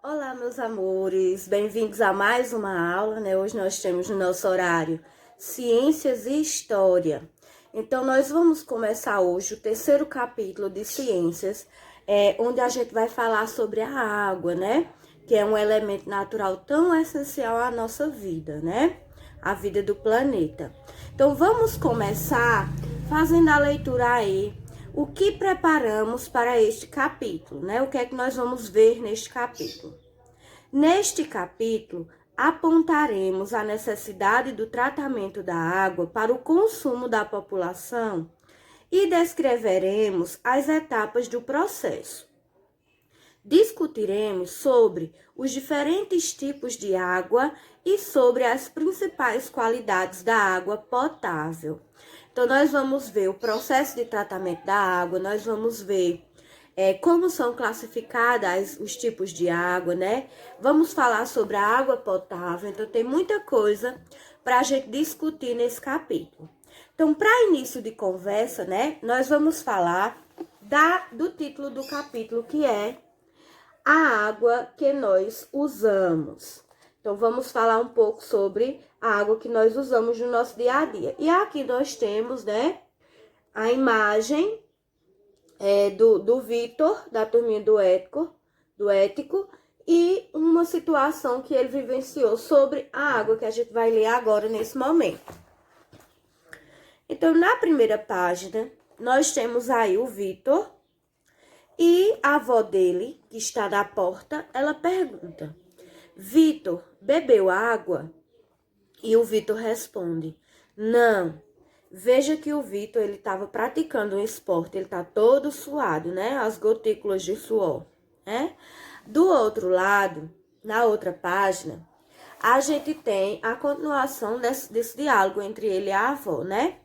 Olá, meus amores, bem-vindos a mais uma aula, né? Hoje nós temos no nosso horário Ciências e História. Então, nós vamos começar hoje o terceiro capítulo de Ciências, onde a gente vai falar sobre a água, né? Que é um elemento natural tão essencial à nossa vida, né? A vida do planeta. Então, vamos começar fazendo a leitura aí. O que preparamos para este capítulo, né? O que é que nós vamos ver neste capítulo? Neste capítulo, apontaremos a necessidade do tratamento da água para o consumo da população e descreveremos as etapas do processo. Discutiremos sobre os diferentes tipos de água e sobre as principais qualidades da água potável. Então, nós vamos ver o processo de tratamento da água, nós vamos ver como são classificadas os tipos de água, né? Vamos falar sobre a água potável, então tem muita coisa para a gente discutir nesse capítulo. Então, para início de conversa, né, nós vamos falar do título do capítulo, que é a água que nós usamos. Então, vamos falar um pouco sobre a água que nós usamos no nosso dia a dia. E aqui nós temos, né, a imagem do Vitor, da turminha do ético, e uma situação que ele vivenciou sobre a água, que a gente vai ler agora nesse momento. Então, na primeira página, nós temos aí o Vitor, e a avó dele, que está na porta, ela pergunta: Vitor, bebeu água? E o Vitor responde: não. Veja que o Vitor, ele estava praticando um esporte, ele tá todo suado, né? As gotículas de suor, né? Do outro lado, na outra página, a gente tem a continuação desse diálogo entre ele e a avó, né?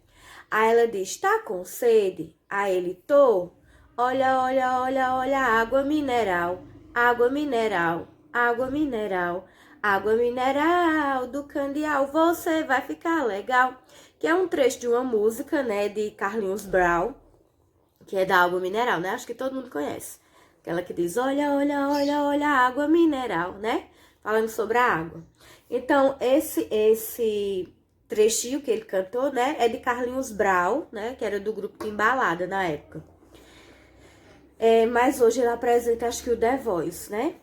Aí ela diz: tá com sede? Aí ele: tô. Olha, olha, olha, olha, água mineral, água mineral, água mineral, água mineral do Candial, você vai ficar legal. Que é um trecho de uma música, né, de Carlinhos Brau, que é da água mineral, né? Acho que todo mundo conhece. Aquela que diz: olha, olha, olha, olha, água mineral, né? Falando sobre a água. Então, esse trechinho que ele cantou, né, é de Carlinhos Brau, né, que era do grupo Timbalada na época. Mas hoje ele apresenta, acho que o The Voice, né?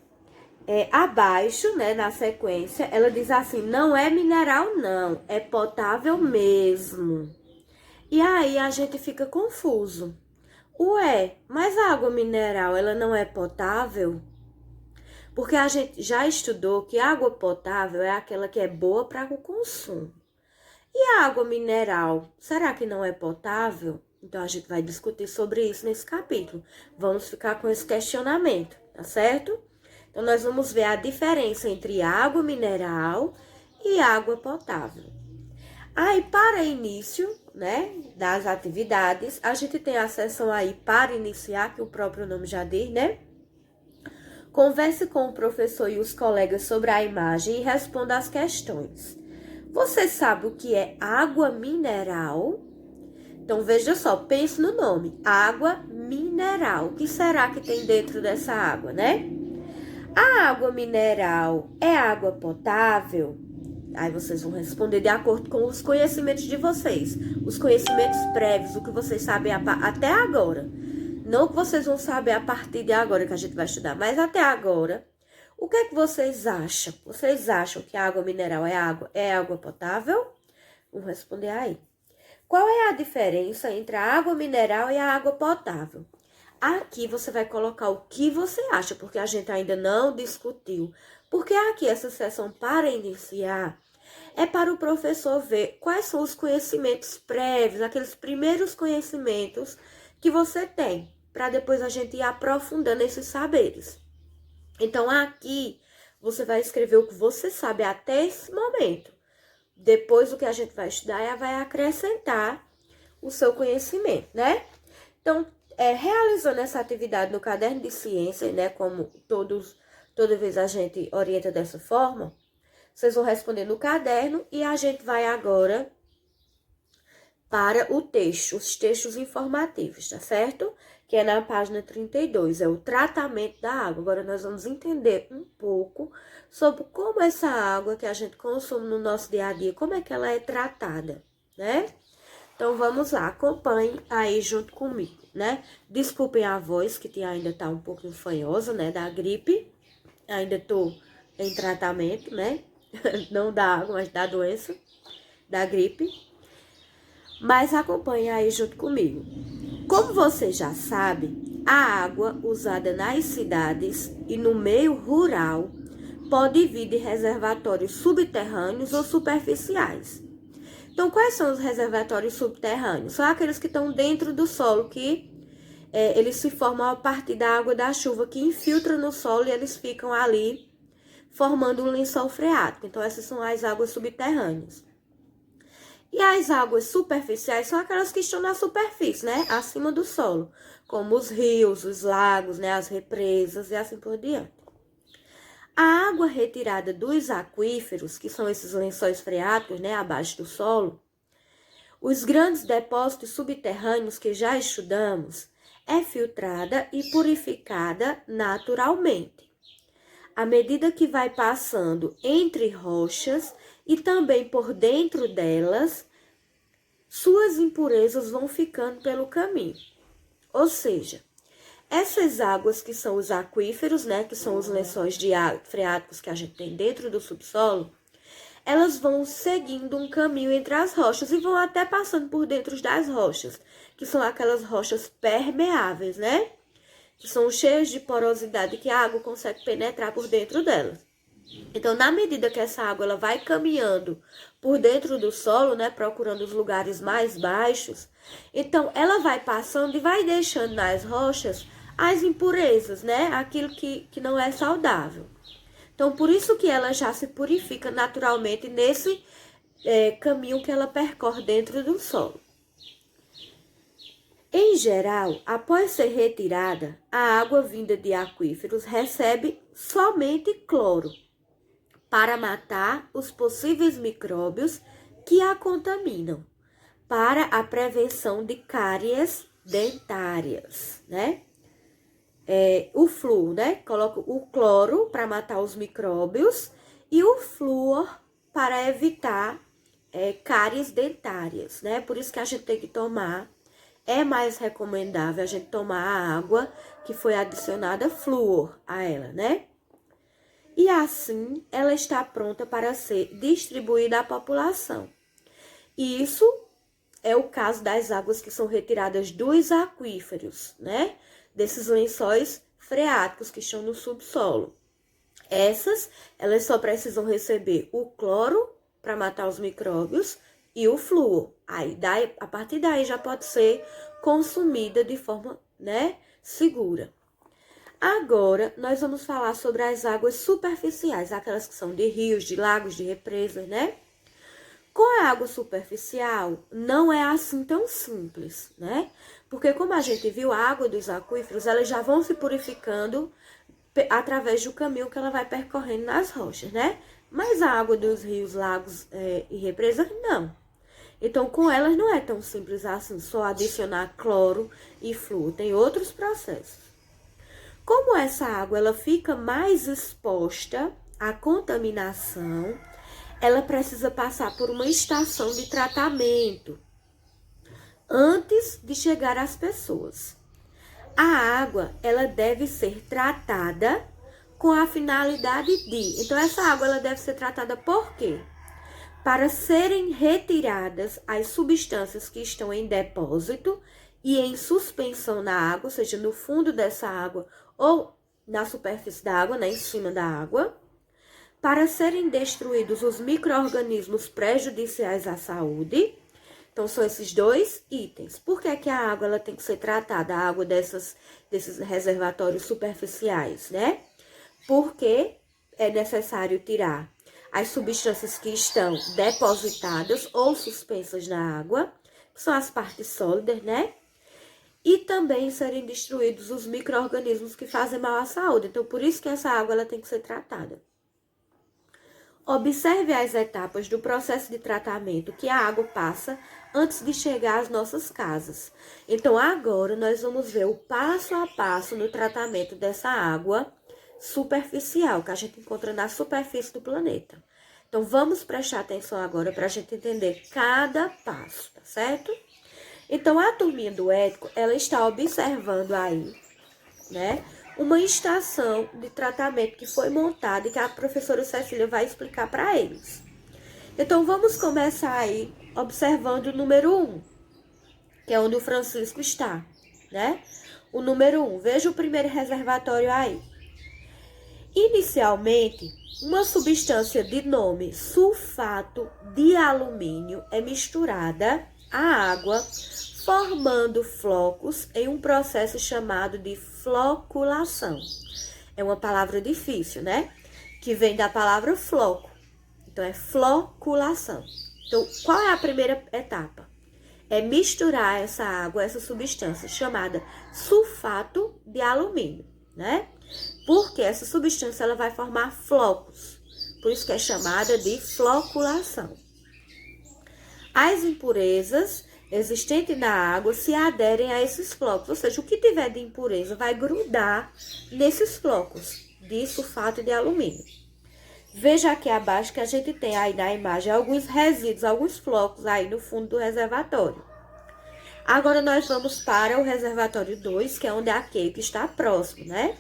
Abaixo, né, na sequência, ela diz assim: não é mineral não, é potável mesmo. E aí a gente fica confuso. Ué, mas a água mineral, ela não é potável? Porque a gente já estudou que a água potável é aquela que é boa para o consumo. E a água mineral, será que não é potável? Então, a gente vai discutir sobre isso nesse capítulo. Vamos ficar com esse questionamento, tá certo? Então, nós vamos ver a diferença entre água mineral e água potável. Aí, para início, né, das atividades, a gente tem a seção aí para iniciar, que o próprio nome já diz, né? Converse com o professor e os colegas sobre a imagem e responda as questões. Você sabe o que é água mineral? Então, veja só, pense no nome, água mineral. O que será que tem dentro dessa água, né? A água mineral é água potável? Aí vocês vão responder de acordo com os conhecimentos de vocês, os conhecimentos prévios, o que vocês sabem até agora. Não o que vocês vão saber a partir de agora, que a gente vai estudar, mas até agora. O que é que vocês acham? Vocês acham que a água mineral é água potável? Vamos responder aí. Qual é a diferença entre a água mineral e a água potável? Aqui você vai colocar o que você acha, porque a gente ainda não discutiu. Porque aqui essa sessão para iniciar é para o professor ver quais são os conhecimentos prévios, aqueles primeiros conhecimentos que você tem, para depois a gente ir aprofundando esses saberes. Então, aqui você vai escrever o que você sabe até esse momento. Depois, o que a gente vai estudar vai acrescentar o seu conhecimento, né? Então, realizando essa atividade no caderno de ciência, né? Como toda vez a gente orienta dessa forma, vocês vão responder no caderno e a gente vai agora para o texto, os textos informativos, tá certo? que é na página 32, é o tratamento da água. Agora nós vamos entender um pouco sobre como essa água que a gente consome no nosso dia a dia, como é que ela é tratada, né? Então vamos lá, acompanhem aí junto comigo, né? Desculpem a voz que ainda tá um pouco fanhosa, né, da gripe. Ainda tô em tratamento, né? Não da água, mas da doença, da gripe. Mas acompanhem aí junto comigo. Como você já sabe, a água usada nas cidades e no meio rural pode vir de reservatórios subterrâneos ou superficiais. Então, quais são os reservatórios subterrâneos? São aqueles que estão dentro do solo, que eles se formam a partir da água da chuva que infiltra no solo e eles ficam ali formando um lençol freático. Então, essas são as águas subterrâneas. E as águas superficiais são aquelas que estão na superfície, né? Acima do solo, como os rios, os lagos, né? As represas e assim por diante. A água retirada dos aquíferos, que são esses lençóis freáticos, né? Abaixo do solo, os grandes depósitos subterrâneos que já estudamos, é filtrada e purificada naturalmente. À medida que vai passando entre rochas e também por dentro delas, suas impurezas vão ficando pelo caminho. Ou seja, essas águas que são os aquíferos, né, que são os lençóis freáticos que a gente tem dentro do subsolo, elas vão seguindo um caminho entre as rochas e vão até passando por dentro das rochas, que são aquelas rochas permeáveis, né? Que são cheias de porosidade, que a água consegue penetrar por dentro delas. Então, na medida que essa água ela vai caminhando por dentro do solo, né, procurando os lugares mais baixos, então ela vai passando e vai deixando nas rochas as impurezas, né, aquilo que não é saudável. Então, por isso que ela já se purifica naturalmente nesse caminho que ela percorre dentro do solo. Em geral, após ser retirada, a água vinda de aquíferos recebe somente cloro para matar os possíveis micróbios que a contaminam, para a prevenção de cáries dentárias, né? O flúor, né? Coloca o cloro para matar os micróbios e o flúor para evitar cáries dentárias, né? Por isso que a gente tem que tomar. É mais recomendável a gente tomar a água que foi adicionada flúor a ela, né? E assim, ela está pronta para ser distribuída à população. E isso é o caso das águas que são retiradas dos aquíferos, né? Desses lençóis freáticos que estão no subsolo. Elas só precisam receber o cloro para matar os micróbios e o flúor. A partir daí já pode ser consumida de forma, né, segura. Agora, nós vamos falar sobre as águas superficiais, aquelas que são de rios, de lagos, de represas, né? Com a água superficial, não é assim tão simples, né? Porque como a gente viu, a água dos aquíferos, elas já vão se purificando através do caminho que ela vai percorrendo nas rochas, né? Mas a água dos rios, lagos e represas, não. Então, com elas não é tão simples assim, só adicionar cloro e flúor. Tem outros processos. Como essa água ela fica mais exposta à contaminação, ela precisa passar por uma estação de tratamento antes de chegar às pessoas. A água ela deve ser tratada com a finalidade de... Então, essa água ela deve ser tratada por quê? Para serem retiradas as substâncias que estão em depósito e em suspensão na água, ou seja, no fundo dessa água ou na superfície da água, né, em cima da água, para serem destruídos os micro-organismos prejudiciais à saúde. Então, são esses dois itens. Por que que a água ela tem que ser tratada, a água desses reservatórios superficiais, né? Porque é necessário tirar as substâncias que estão depositadas ou suspensas na água, que são as partes sólidas, né? E também serem destruídos os micro-organismos que fazem mal à saúde. Então, por isso que essa água ela tem que ser tratada. Observe as etapas do processo de tratamento que a água passa antes de chegar às nossas casas. Então, agora nós vamos ver o passo a passo no tratamento dessa água superficial, que a gente encontra na superfície do planeta. Então, vamos prestar atenção agora para a gente entender cada passo, tá certo? Então, a turminha do ético, ela está observando aí, né, uma estação de tratamento que foi montada e que a professora Cecília vai explicar para eles. Então, vamos começar aí observando o número 1, que é onde o Francisco está, né? O número 1, veja o primeiro reservatório aí. Inicialmente, uma substância de nome sulfato de alumínio é misturada à água, formando flocos em um processo chamado de floculação. É uma palavra difícil, né? Que vem da palavra floco. Então, é floculação. Então, qual é a primeira etapa? É misturar essa água, essa substância chamada sulfato de alumínio, né? Porque essa substância ela vai formar flocos. Por isso que é chamada de floculação. As impurezas existentes na água se aderem a esses flocos, ou seja, o que tiver de impureza vai grudar nesses flocos de sulfato de alumínio. Veja aqui abaixo que a gente tem aí na imagem alguns resíduos, alguns flocos aí no fundo do reservatório. Agora nós vamos para o reservatório 2, que é onde a Keiko está próximo, né?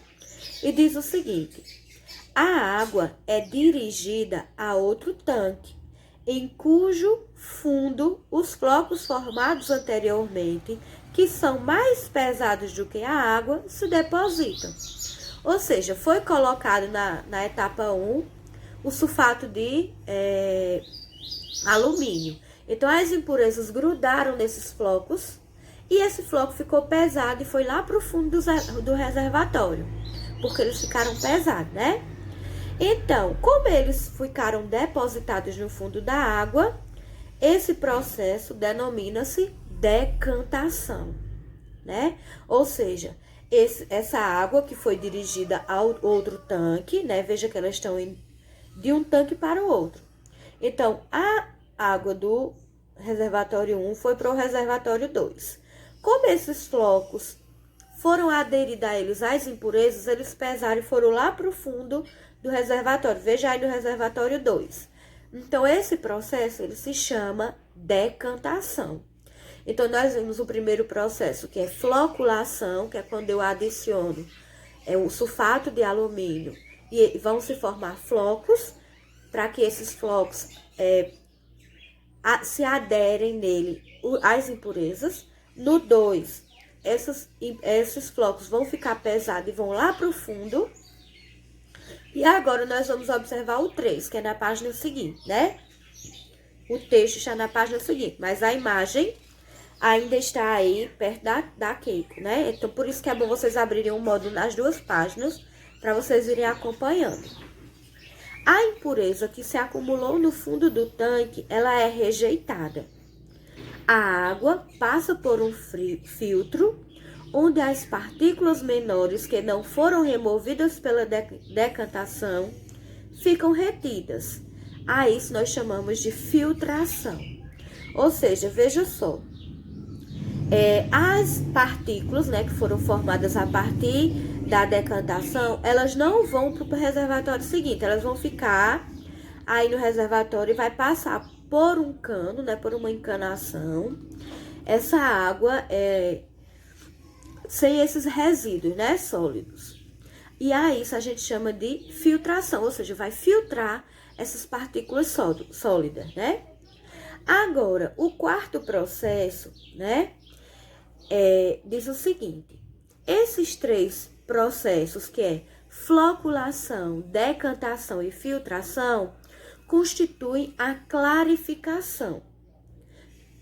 E diz o seguinte: a água é dirigida a outro tanque, em cujo fundo os flocos formados anteriormente, que são mais pesados do que a água, se depositam. Ou seja, foi colocado na etapa 1 o sulfato de alumínio. Então, as impurezas grudaram nesses flocos e esse floco ficou pesado e foi lá para o fundo do reservatório, porque eles ficaram pesados, né? Então, como eles ficaram depositados no fundo da água, esse processo denomina-se decantação, né? Ou seja, essa água que foi dirigida ao outro tanque, né? Veja que elas estão de um tanque para o outro. Então, a água do reservatório 1 foi para o reservatório 2. Como esses flocos foram aderidos a eles as impurezas, eles pesaram e foram lá para o fundo do reservatório. Veja aí no reservatório 2. Então, esse processo ele se chama decantação. Então, nós vimos o primeiro processo, que é floculação, que é quando eu adiciono o sulfato de alumínio e vão se formar flocos, para que esses flocos se aderem nele as impurezas. No 2, esses flocos vão ficar pesados e vão lá para o fundo. E agora nós vamos observar o 3, que é na página seguinte, né? O texto está na página seguinte, mas a imagem ainda está aí perto da Keiko, né? Então, por isso que é bom vocês abrirem um módulo nas duas páginas, para vocês irem acompanhando. A impureza que se acumulou no fundo do tanque, ela é rejeitada. A água passa por um filtro, onde as partículas menores que não foram removidas pela decantação ficam retidas. A isso nós chamamos de filtração. Ou seja, veja só, as partículas, né, que foram formadas a partir da decantação, elas não vão para o reservatório seguinte, elas vão ficar aí no reservatório e vai passar por um cano, né, por uma encanação, essa água sem esses resíduos, né, sólidos. E aí isso a gente chama de filtração, ou seja, vai filtrar essas partículas sólidas, né? Agora, o quarto processo, né, diz o seguinte: esses 3 processos, que é floculação, decantação e filtração, constituem a clarificação.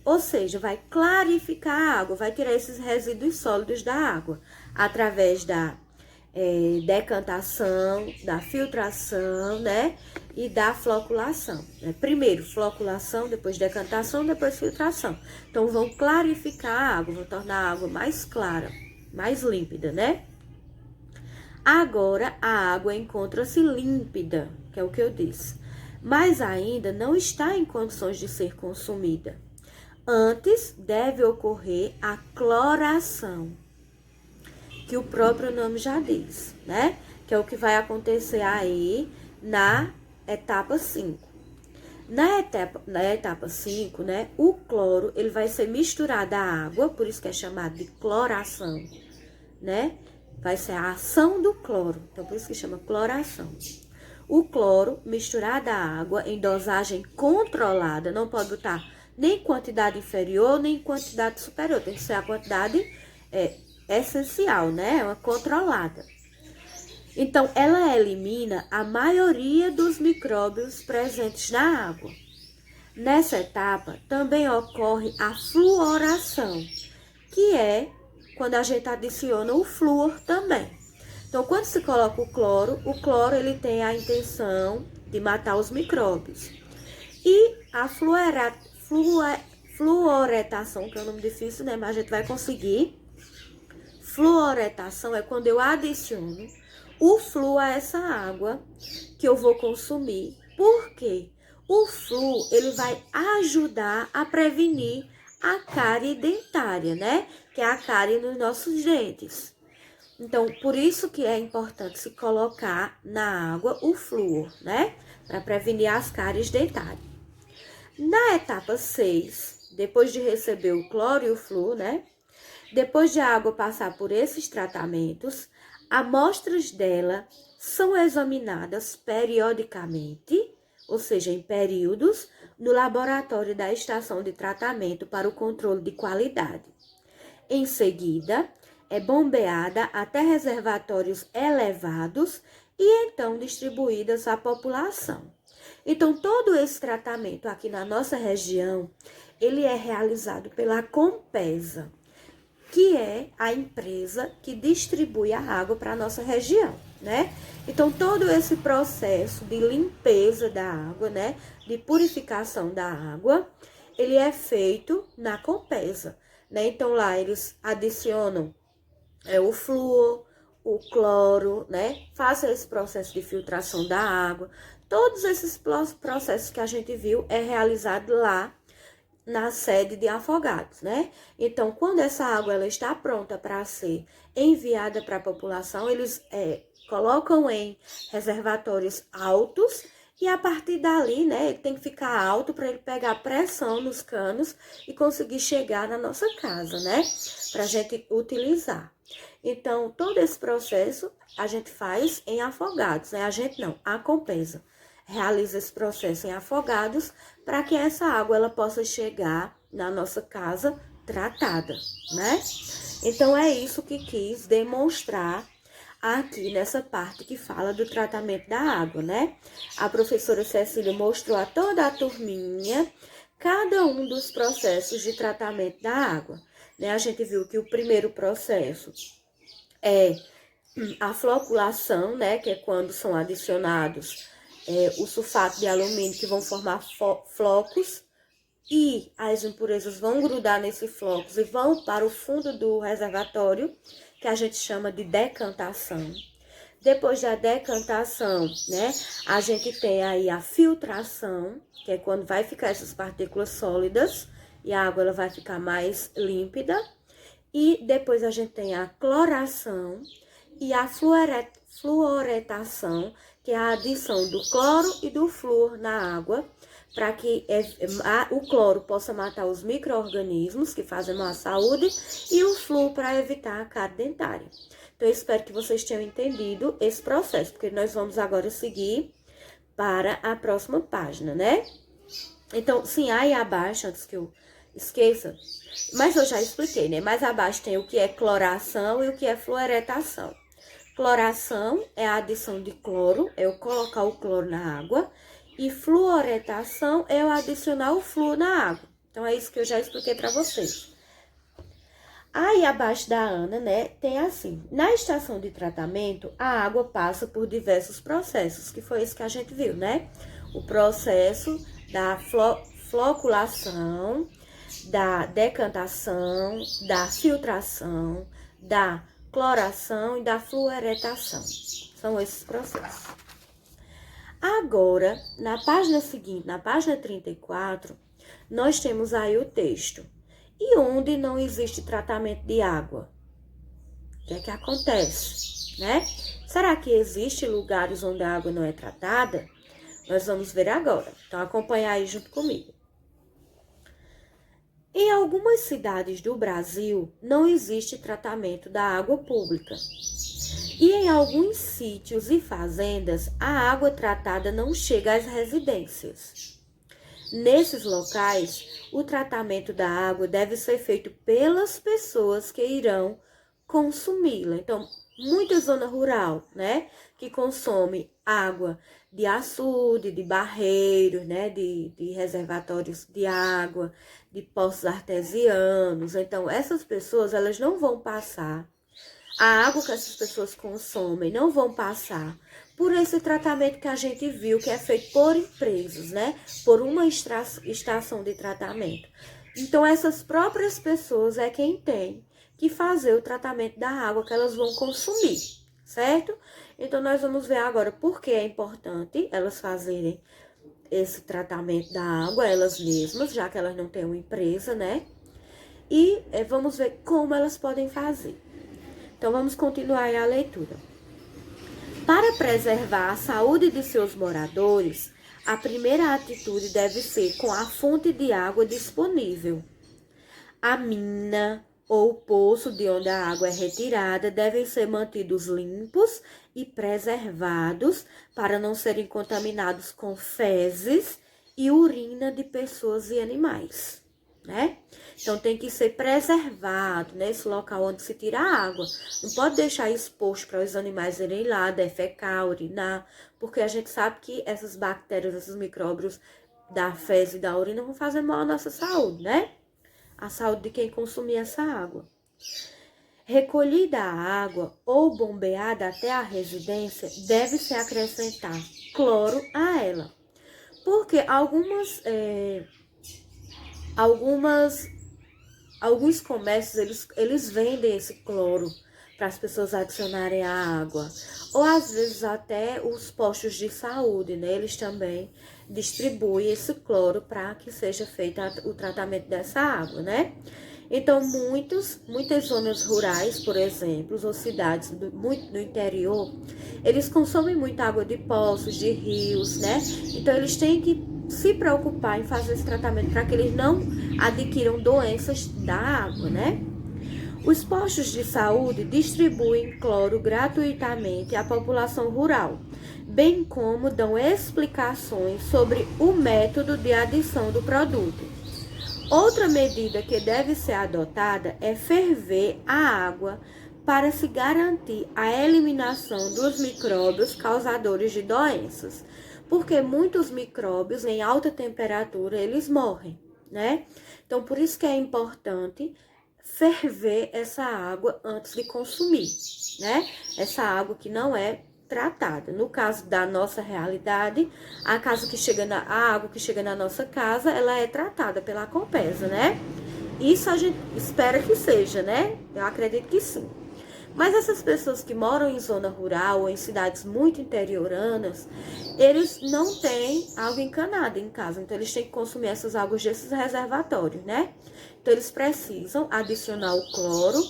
Ou seja, vai clarificar a água, vai tirar esses resíduos sólidos da água, através da decantação, da filtração, né? E da floculação. Primeiro floculação, depois decantação, depois filtração. Então, vão clarificar a água, vão tornar a água mais clara, mais límpida, né? Agora, a água encontra-se límpida, que é o que eu disse. mas ainda não está em condições de ser consumida. Antes deve ocorrer a cloração, que o próprio nome já diz, né? Que é o que vai acontecer aí na etapa 5. Na etapa 5, né, o cloro, ele vai ser misturado à água, por isso que é chamado de cloração, né? Vai ser a ação do cloro, então por isso que chama cloração. O cloro misturado à água em dosagem controlada, não pode botar nem quantidade inferior, nem quantidade superior, tem que ser a quantidade essencial, né? Uma controlada. Então, ela elimina a maioria dos micróbios presentes na água. Nessa etapa, também ocorre a fluoração, que é quando a gente adiciona o flúor também. Então, quando se coloca o cloro ele tem a intenção de matar os micróbios. E a fluoretação, que é um nome difícil, né? Mas a gente vai conseguir. Fluoretação é quando eu adiciono o flúor a essa água que eu vou consumir. Por quê? O flúor, ele vai ajudar a prevenir a cárie dentária, né? Que é a cárie nos nossos dentes. Então, por isso que é importante se colocar na água o flúor, né? Para prevenir as cáries dentárias. Na etapa 6, depois de receber o cloro e o flúor, né? Depois de a água passar por esses tratamentos, amostras dela são examinadas periodicamente, ou seja, em períodos, no laboratório da estação de tratamento para o controle de qualidade. Em seguida, é bombeada até reservatórios elevados e então distribuídas à população. Então, todo esse tratamento aqui na nossa região, ele é realizado pela Compesa, que é a empresa que distribui a água para a nossa região, né? Então, todo esse processo de limpeza da água, né? De purificação da água, ele é feito na Compesa, né? Então, lá eles adicionam o flúor, o cloro, né? Fazem esse processo de filtração da água. Todos esses processos que a gente viu é realizado lá na sede de Afogados, né? Então, quando essa água ela está pronta para ser enviada para a população, eles colocam em reservatórios altos e a partir dali, né, ele tem que ficar alto para ele pegar pressão nos canos e conseguir chegar na nossa casa, né? Para a gente utilizar. Então, todo esse processo a gente faz em Afogados, né? A gente não, a Compesa realiza esse processo em Afogados para que essa água ela possa chegar na nossa casa tratada, né? Então, é isso que quis demonstrar aqui nessa parte que fala do tratamento da água, né? A professora Cecília mostrou a toda a turminha cada um dos processos de tratamento da água, né? A gente viu que o primeiro processo é a floculação, né? Que é quando são adicionados o sulfato de alumínio, que vão formar flocos, e as impurezas vão grudar nesses flocos e vão para o fundo do reservatório, que a gente chama de decantação. Depois da decantação, né, a gente tem aí a filtração, que é quando vai ficar essas partículas sólidas e a água ela vai ficar mais límpida. E depois a gente tem a cloração e a fluoretação, que é a adição do cloro e do flúor na água, para que o cloro possa matar os micro-organismos que fazem mal à saúde e o flúor para evitar a cárie dentária. Então, eu espero que vocês tenham entendido esse processo, porque nós vamos agora seguir para a próxima página, né? Então, sim, aí abaixo, antes que eu esqueça, mas eu já expliquei, né? Mais abaixo tem o que é cloração e o que é fluoretação. Cloração é a adição de cloro, é eu colocar o cloro na água. E fluoretação é eu adicionar o flúor na água. Então, é isso que eu já expliquei para vocês. Aí, abaixo da Ana, né, tem assim. Na estação de tratamento, a água passa por diversos processos, que foi isso que a gente viu, né? O processo da floculação, da decantação, da filtração, da cloração e da fluoretação. São esses processos. agora, na página seguinte, na página 34, nós temos aí o texto. E onde não existe tratamento de água? O que é que acontece, né? Será que existem lugares onde a água não é tratada? Nós vamos ver agora. Então, acompanha aí junto comigo. Em algumas cidades do Brasil, não existe tratamento da água pública. E em alguns sítios e fazendas, a água tratada não chega às residências. Nesses locais, o tratamento da água deve ser feito pelas pessoas que irão consumi-la. Então, muita zona rural, né, que consome água de açude, de barreiros, né, de reservatórios de água, de poços artesianos. Então, essas pessoas, elas não vão passar, a água que essas pessoas consomem não vão passar por esse tratamento que a gente viu que é feito por empresas, né, por uma estação de tratamento. Então, essas próprias pessoas é quem tem que fazer o tratamento da água que elas vão consumir, certo? Então, nós vamos ver agora por que é importante elas fazerem esse tratamento da água, elas mesmas, já que elas não têm uma empresa, né? E vamos ver como elas podem fazer. Então, vamos continuar aí a leitura. Para preservar a saúde de seus moradores, a primeira atitude deve ser com a fonte de água disponível. A mina ou poço de onde a água é retirada devem ser mantidos limpos e preservados para não serem contaminados com fezes e urina de pessoas e animais, né? Então, tem que ser preservado nesse local onde se tira a água. Não pode deixar exposto para os animais irem lá, defecar, urinar, porque a gente sabe que essas bactérias, esses micróbios da fezes e da urina vão fazer mal à nossa saúde, né? A saúde de quem consumir essa água. Recolhida a água ou bombeada até a residência, deve-se acrescentar cloro a ela. Porque alguns comércios, eles vendem esse cloro para as pessoas adicionarem à água. Ou às vezes até os postos de saúde, né? Eles também distribuem esse cloro para que seja feito o tratamento dessa água, né? Então, muitas zonas rurais, por exemplo, ou cidades muito no interior, eles consomem muita água de poços, de rios, né? Então, eles têm que se preocupar em fazer esse tratamento para que eles não adquiram doenças da água, né? Os postos de saúde distribuem cloro gratuitamente à população rural, bem como dão explicações sobre o método de adição do produto. Outra medida que deve ser adotada é ferver a água para se garantir a eliminação dos micróbios causadores de doenças, porque muitos micróbios em alta temperatura eles morrem, né? Então, por isso que é importante ferver essa água antes de consumir, né? Essa água que não é tratada. No caso da nossa realidade, a água que chega na nossa casa, ela é tratada pela Compesa, né? Isso a gente espera que seja, né? Eu acredito que sim. Mas essas pessoas que moram em zona rural ou em cidades muito interioranas, eles não têm água encanada em casa. Então, eles têm que consumir essas águas desses reservatórios, né? Então, eles precisam adicionar o cloro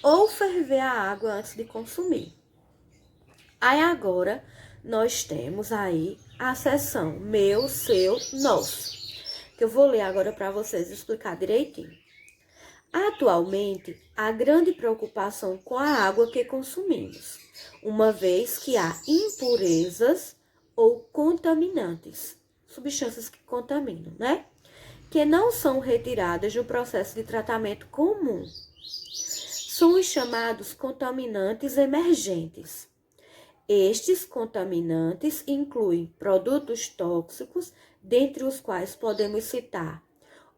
ou ferver a água antes de consumir. Aí, agora, nós temos aí a seção meu, seu, nosso. Que eu vou ler agora para vocês explicar direitinho. Atualmente, há grande preocupação com a água que consumimos, uma vez que há impurezas ou contaminantes, substâncias que contaminam, né? Que não são retiradas no processo de tratamento comum. São os chamados contaminantes emergentes. Estes contaminantes incluem produtos tóxicos, dentre os quais podemos citar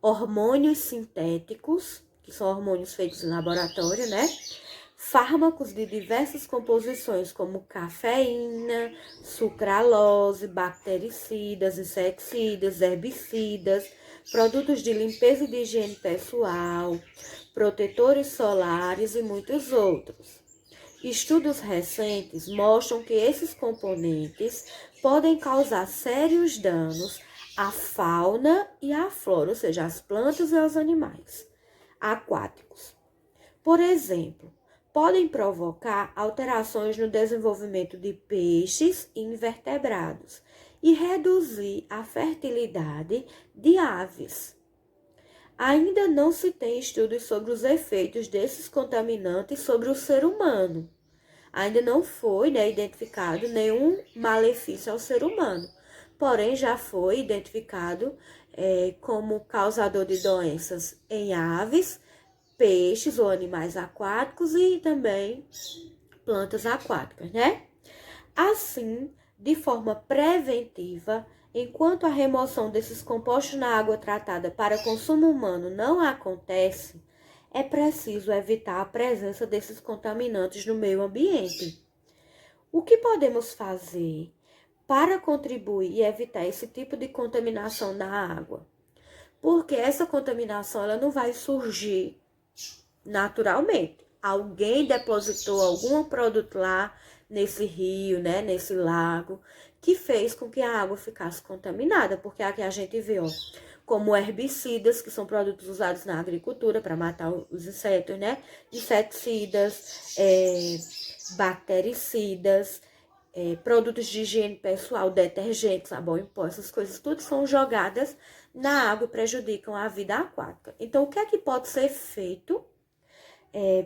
hormônios sintéticos, que são hormônios feitos em laboratório, né? Fármacos de diversas composições, como cafeína, sucralose, bactericidas, inseticidas, herbicidas, produtos de limpeza e de higiene pessoal, protetores solares e muitos outros. Estudos recentes mostram que esses componentes podem causar sérios danos à fauna e à flora, ou seja, às plantas e aos animais aquáticos. Por exemplo, podem provocar alterações no desenvolvimento de peixes e invertebrados e reduzir a fertilidade de aves. Ainda não se tem estudos sobre os efeitos desses contaminantes sobre o ser humano. Ainda não foi, identificado nenhum malefício ao ser humano. Porém, já foi identificado como causador de doenças em aves, peixes ou animais aquáticos e também plantas aquáticas, né? Assim, de forma preventiva, enquanto a remoção desses compostos na água tratada para consumo humano não acontece, é preciso evitar a presença desses contaminantes no meio ambiente. O que podemos fazer para contribuir e evitar esse tipo de contaminação na água? Porque essa contaminação ela não vai surgir naturalmente. Alguém depositou algum produto lá nesse rio, nesse lago, que fez com que a água ficasse contaminada, porque aqui a gente vê, como herbicidas, que são produtos usados na agricultura para matar os insetos, inseticidas, bactericidas, produtos de higiene pessoal, detergentes, sabão em pó, essas coisas, tudo são jogadas na água e prejudicam a vida aquática. Então, o que é que pode ser feito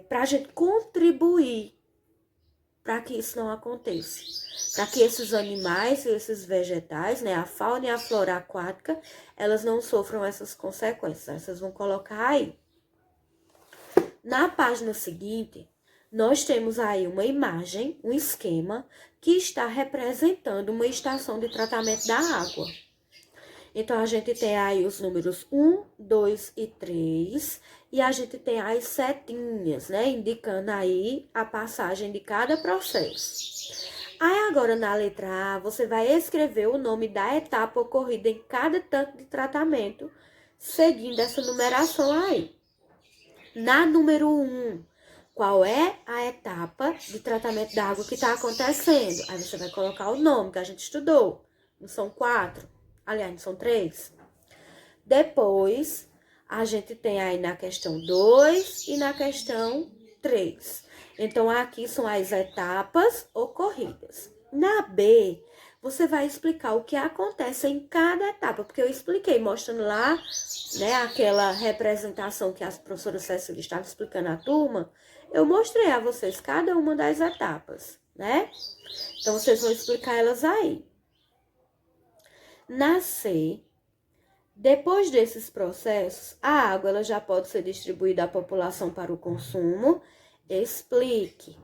para a gente contribuir para que isso não aconteça? Para que esses animais e esses vegetais, a fauna e a flora aquática, elas não sofram essas consequências. Vocês vão colocar aí. Na página seguinte, nós temos aí uma imagem, um esquema, que está representando uma estação de tratamento da água. Então, a gente tem aí os números 1, 2 e 3, e a gente tem as setinhas, indicando aí a passagem de cada processo. Aí, agora, na letra A, você vai escrever o nome da etapa ocorrida em cada tanque de tratamento, seguindo essa numeração aí. Na número 1, qual é a etapa de tratamento da água que está acontecendo? Aí você vai colocar o nome que a gente estudou. Não são 4, aliás, não são 3. Depois, a gente tem aí na questão 2 e na questão 3. Então, aqui são as etapas ocorridas. Na B, você vai explicar o que acontece em cada etapa, porque eu expliquei, mostrando lá, aquela representação que a professora Cecília estava explicando à turma, eu mostrei a vocês cada uma das etapas, Então, vocês vão explicar elas aí. Na C, depois desses processos, a água ela já pode ser distribuída à população para o consumo. Explique.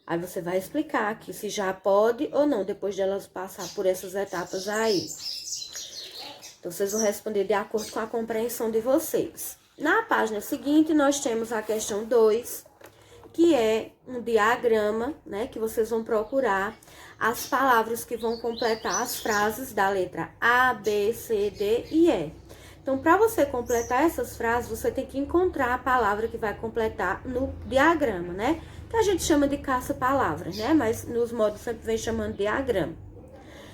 Aí você vai explicar aqui se já pode ou não, depois de elas passar por essas etapas aí. Então, vocês vão responder de acordo com a compreensão de vocês. Na página seguinte, nós temos a questão 2, que é um diagrama, que vocês vão procurar as palavras que vão completar as frases da letra A, B, C, D e E. Então, para você completar essas frases, você tem que encontrar a palavra que vai completar no diagrama, Que a gente chama de caça-palavras, Mas nos modos sempre vem chamando de diagrama.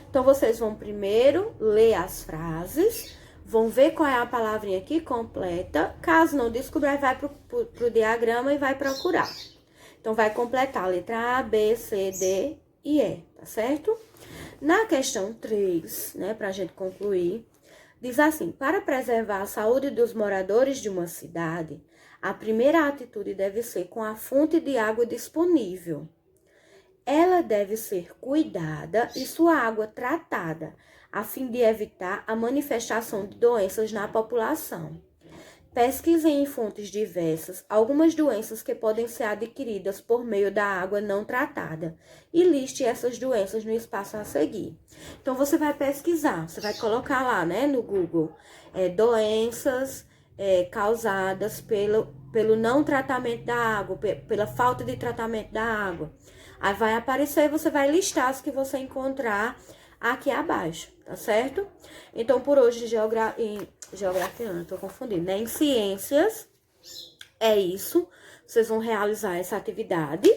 Então, vocês vão primeiro ler as frases, vão ver qual é a palavrinha que completa. Caso não descobrir, vai pro diagrama e vai procurar. Então, vai completar a letra A, B, C, D e E, tá certo? Na questão 3, pra gente concluir, diz assim: para preservar a saúde dos moradores de uma cidade, a primeira atitude deve ser com a fonte de água disponível. Ela deve ser cuidada e sua água tratada, a fim de evitar a manifestação de doenças na população. Pesquisem em fontes diversas algumas doenças que podem ser adquiridas por meio da água não tratada e liste essas doenças no espaço a seguir. Então, você vai pesquisar, você vai colocar lá, no Google, doenças causadas pelo não tratamento da água, pela falta de tratamento da água. Aí vai aparecer e você vai listar as que você encontrar aqui abaixo, tá certo? Então, por hoje, geografia, não, tô confundindo, Em ciências, é isso. Vocês vão realizar essa atividade,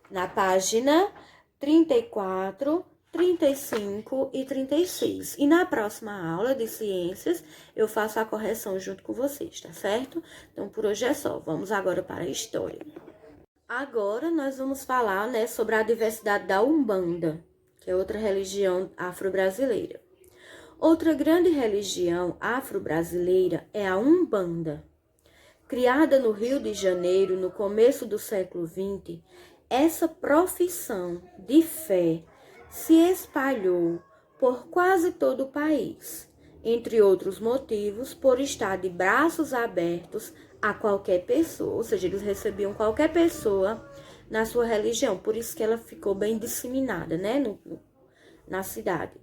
Na página 34, 35 e 36. E na próxima aula de ciências, eu faço a correção junto com vocês, tá certo? Então, por hoje é só. Vamos agora para a história. Agora, nós vamos falar, né, sobre a diversidade da Umbanda, que é outra religião afro-brasileira. Outra grande religião afro-brasileira é a Umbanda. Criada no Rio de Janeiro no começo do século XX, essa profissão de fé se espalhou por quase todo o país, entre outros motivos, por estar de braços abertos a qualquer pessoa, ou seja, eles recebiam qualquer pessoa na sua religião, por isso que ela ficou bem disseminada, né, na cidade.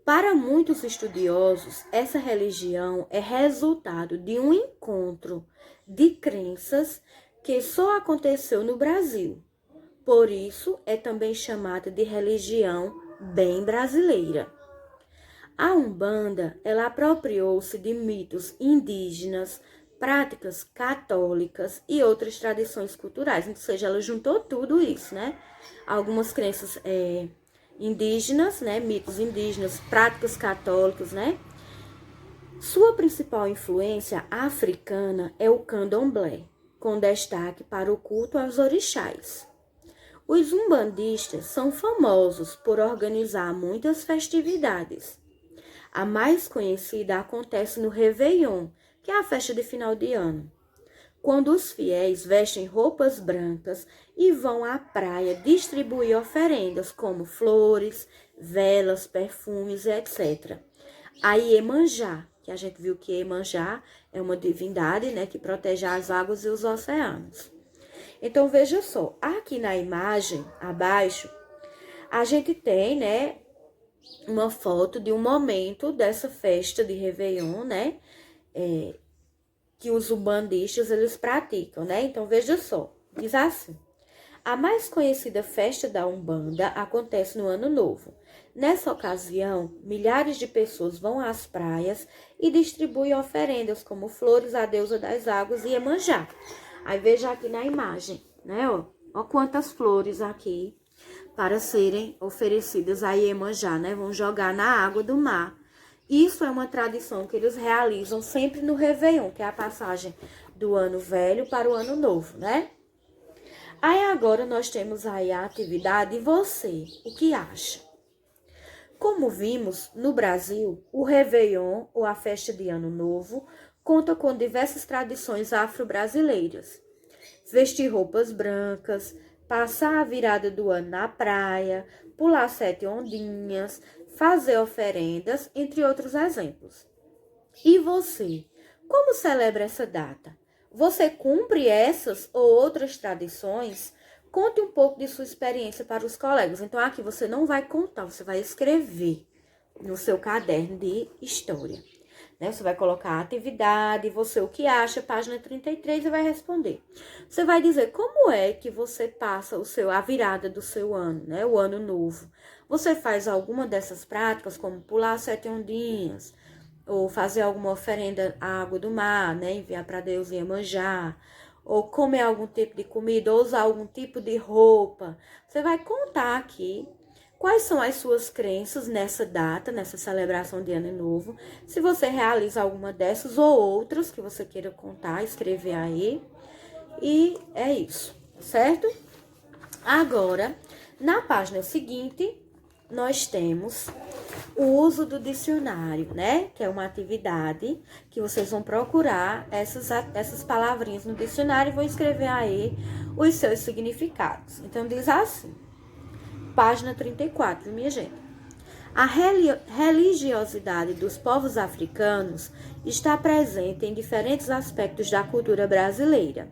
Para muitos estudiosos, essa religião é resultado de um encontro de crenças que só aconteceu no Brasil. Por isso, é também chamada de religião bem brasileira. A Umbanda, ela apropriou-se de mitos indígenas, práticas católicas e outras tradições culturais. Ou seja, ela juntou tudo isso, né? Algumas crenças indígenas, né? Mitos indígenas, práticas católicas, né? Sua principal influência africana é o candomblé, com destaque para o culto aos orixás. Os umbandistas são famosos por organizar muitas festividades. A mais conhecida acontece no Réveillon, que é a festa de final de ano, quando os fiéis vestem roupas brancas e vão à praia distribuir oferendas como flores, velas, perfumes, etc. A Iemanjá, que a gente viu que Iemanjá é uma divindade, né, que protege as águas e os oceanos. Então, veja só, aqui na imagem, abaixo, a gente tem, né, uma foto de um momento dessa festa de Réveillon, né, que os umbandistas, eles praticam, né? Então, veja só, diz assim: a mais conhecida festa da Umbanda acontece no Ano Novo. Nessa ocasião, milhares de pessoas vão às praias e distribuem oferendas como flores à deusa das águas e Iemanjá. Aí veja aqui na imagem, né? Ó quantas flores aqui para serem oferecidas a Iemanjá, né? Vão jogar na água do mar. Isso é uma tradição que eles realizam sempre no Réveillon, que é a passagem do ano velho para o ano novo, né? Aí agora nós temos aí a atividade. E você, o que acha? Como vimos, no Brasil, o Réveillon, ou a festa de Ano Novo, conta com diversas tradições afro-brasileiras. Vestir roupas brancas, passar a virada do ano na praia, pular 7 ondinhas, fazer oferendas, entre outros exemplos. E você, como celebra essa data? Você cumpre essas ou outras tradições? Conte um pouco de sua experiência para os colegas. Então, aqui você não vai contar, você vai escrever no seu caderno de história. Né? Você vai colocar a atividade, você o que acha, página 33, e vai responder. Você vai dizer como é que você passa a virada do seu ano, né? O ano novo. Você faz alguma dessas práticas, como pular 7 ondinhas, ou fazer alguma oferenda à água do mar, né? Enviar para Deus Iemanjá, ou comer algum tipo de comida, ou usar algum tipo de roupa. Você vai contar aqui quais são as suas crenças nessa data, nessa celebração de Ano Novo. Se você realiza alguma dessas ou outras que você queira contar, escrever aí. E é isso, certo? Agora, na página seguinte, nós temos o uso do dicionário, né? Que é uma atividade que vocês vão procurar essas palavrinhas no dicionário e vão escrever aí os seus significados. Então, diz assim, página 34, minha gente. A religiosidade dos povos africanos está presente em diferentes aspectos da cultura brasileira.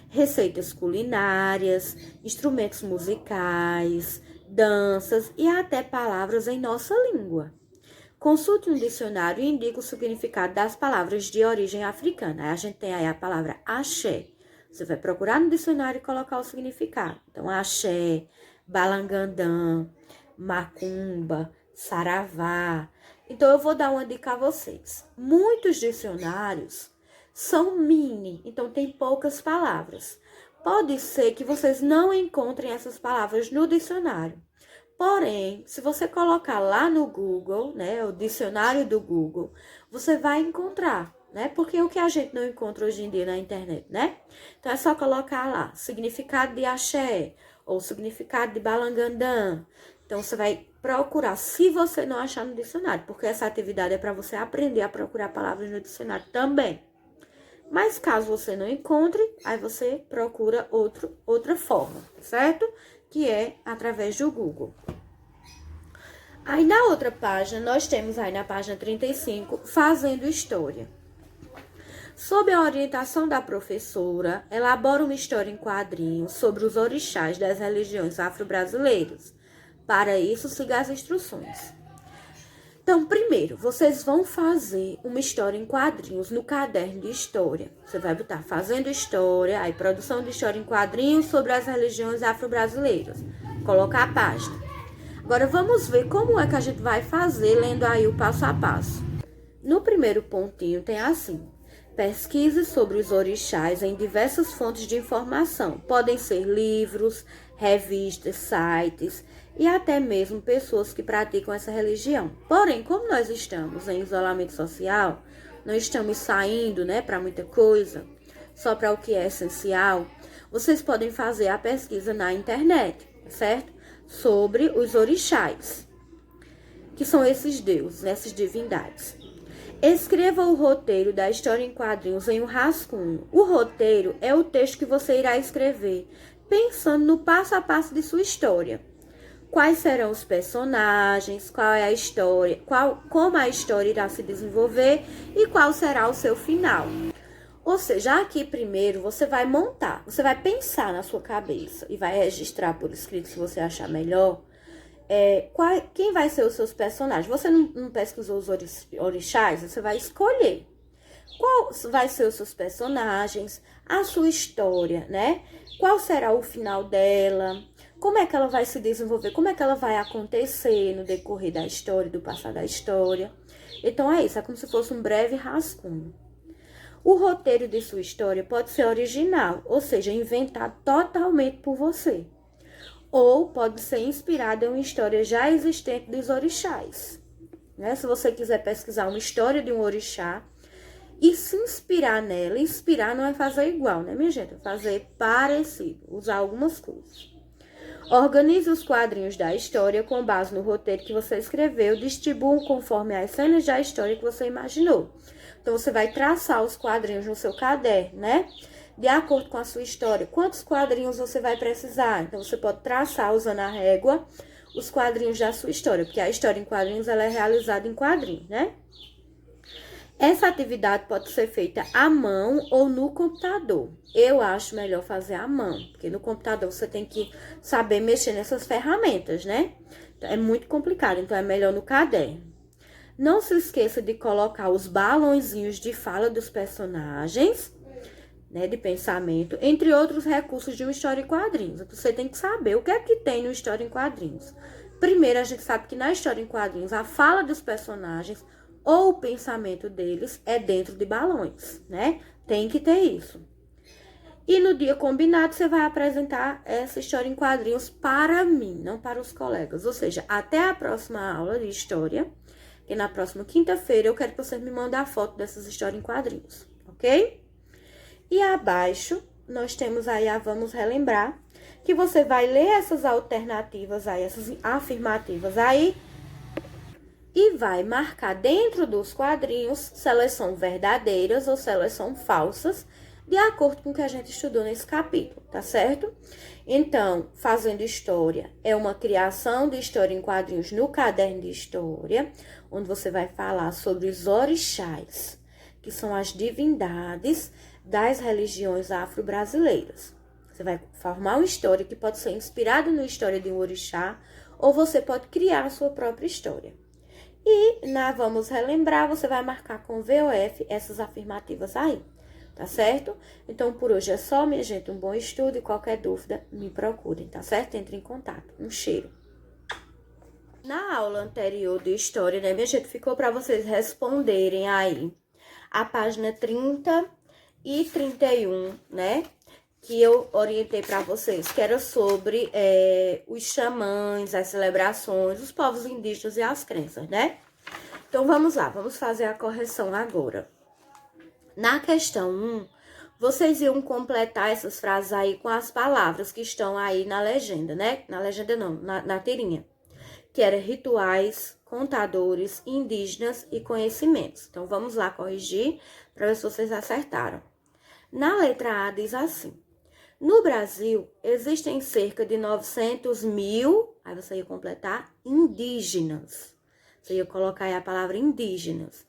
Receitas culinárias, instrumentos musicais, danças e até palavras em nossa língua. Consulte um dicionário e indique o significado das palavras de origem africana. Aí a gente tem aí a palavra axé. Você vai procurar no dicionário e colocar o significado. Então, axé, balangandã, macumba, saravá. Então, eu vou dar uma dica a vocês. Muitos dicionários são mini, então tem poucas palavras. Pode ser que vocês não encontrem essas palavras no dicionário. Porém, se você colocar lá no Google, né, o dicionário do Google, você vai encontrar, né? Porque o que a gente não encontra hoje em dia na internet, né? Então, é só colocar lá, significado de axé, ou significado de balangandã. Então, você vai procurar, se você não achar no dicionário, porque essa atividade é para você aprender a procurar palavras no dicionário também. Mas caso você não encontre, aí você procura outra forma, certo? Que é através do Google. Aí na outra página, nós temos aí na página 35, Fazendo História. Sob a orientação da professora, elabora uma história em quadrinhos sobre os orixás das religiões afro-brasileiras. Para isso, siga as instruções. Então, primeiro, vocês vão fazer uma história em quadrinhos no caderno de história. Você vai botar Fazendo História, aí produção de história em quadrinhos sobre as religiões afro-brasileiras. Colocar a página. Agora, vamos ver como é que a gente vai fazer, lendo aí o passo a passo. No primeiro pontinho tem assim: pesquise sobre os orixás em diversas fontes de informação. Podem ser livros, revistas, sites e até mesmo pessoas que praticam essa religião. Porém, como nós estamos em isolamento social, não estamos saindo, né, para muita coisa, só para o que é essencial, vocês podem fazer a pesquisa na internet, certo? Sobre os orixás, que são esses deuses, essas divindades. Escreva o roteiro da história em quadrinhos em um rascunho. O roteiro é o texto que você irá escrever, pensando no passo a passo de sua história. Quais serão os personagens, qual é a história, como a história irá se desenvolver e qual será o seu final. Ou seja, aqui primeiro você vai montar, você vai pensar na sua cabeça e vai registrar por escrito se você achar melhor. Quem vai ser os seus personagens? Você não pesquisou os orixás? Você vai escolher qual vai ser os seus personagens, a sua história, né? Qual será o final dela? Como é que ela vai se desenvolver? Como é que ela vai acontecer no decorrer da história, do passar da história? Então é isso, é como se fosse um breve rascunho. O roteiro de sua história pode ser original, ou seja, inventado totalmente por você. Ou pode ser inspirado em uma história já existente dos orixás. Né? Se você quiser pesquisar uma história de um orixá e se inspirar nela, inspirar não é fazer igual, né, minha gente? É fazer parecido, usar algumas coisas. Organize os quadrinhos da história com base no roteiro que você escreveu, distribua conforme as cenas da história que você imaginou. Então, você vai traçar os quadrinhos no seu caderno, né? De acordo com a sua história. Quantos quadrinhos você vai precisar? Então, você pode traçar, usando a régua, os quadrinhos da sua história, porque a história em quadrinhos ela é realizada em quadrinhos, né? Essa atividade pode ser feita à mão ou no computador. Eu acho melhor fazer à mão, porque no computador você tem que saber mexer nessas ferramentas, né? É muito complicado, então é melhor no caderno. Não se esqueça de colocar os balãozinhos de fala dos personagens, né, de pensamento, entre outros recursos de uma história em quadrinhos. Você tem que saber o que é que tem no história em quadrinhos. Primeiro, a gente sabe que na história em quadrinhos, a fala dos personagens ou o pensamento deles é dentro de balões, né? Tem que ter isso. E no dia combinado, você vai apresentar essa história em quadrinhos para mim, não para os colegas. Ou seja, até a próxima aula de história, que na próxima quinta-feira eu quero que vocês me mandem a foto dessas histórias em quadrinhos, ok? E abaixo, nós temos aí vamos relembrar, que você vai ler essas alternativas aí, essas afirmativas aí, e vai marcar dentro dos quadrinhos se elas são verdadeiras ou se elas são falsas, de acordo com o que a gente estudou nesse capítulo, tá certo? Então, Fazendo História é uma criação de história em quadrinhos no caderno de história, onde você vai falar sobre os orixás, que são as divindades das religiões afro-brasileiras. Você vai formar uma história que pode ser inspirada na história de um orixá, ou você pode criar a sua própria história. E vamos relembrar, você vai marcar com VOF essas afirmativas aí, tá certo? Então, por hoje é só, minha gente. Um bom estudo e qualquer dúvida, me procurem, tá certo? Entre em contato. Um cheiro. Na aula anterior de história, né, minha gente, ficou para vocês responderem aí a página 30 e 31, né? que eu orientei para vocês, que era sobre os xamãs, as celebrações, os povos indígenas e as crenças, né? Então, vamos lá, vamos fazer a correção agora. Na questão 1, vocês iam completar essas frases aí com as palavras que estão aí na legenda, né? Na legenda não, na tirinha. Que era rituais, contadores, indígenas e conhecimentos. Então, vamos lá corrigir para ver se vocês acertaram. Na letra A diz assim: no Brasil, existem cerca de 900 mil, aí você ia completar, indígenas. Você ia colocar aí a palavra indígenas,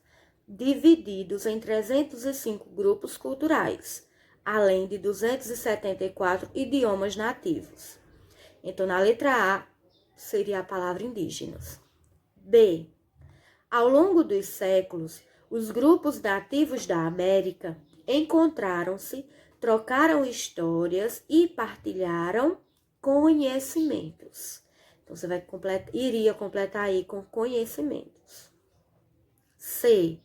divididos em 305 grupos culturais, além de 274 idiomas nativos. Então, na letra A, seria a palavra indígenas. B. Ao longo dos séculos, os grupos nativos da América encontraram-se, trocaram histórias e partilharam conhecimentos. Então, você iria completar aí com conhecimentos. C.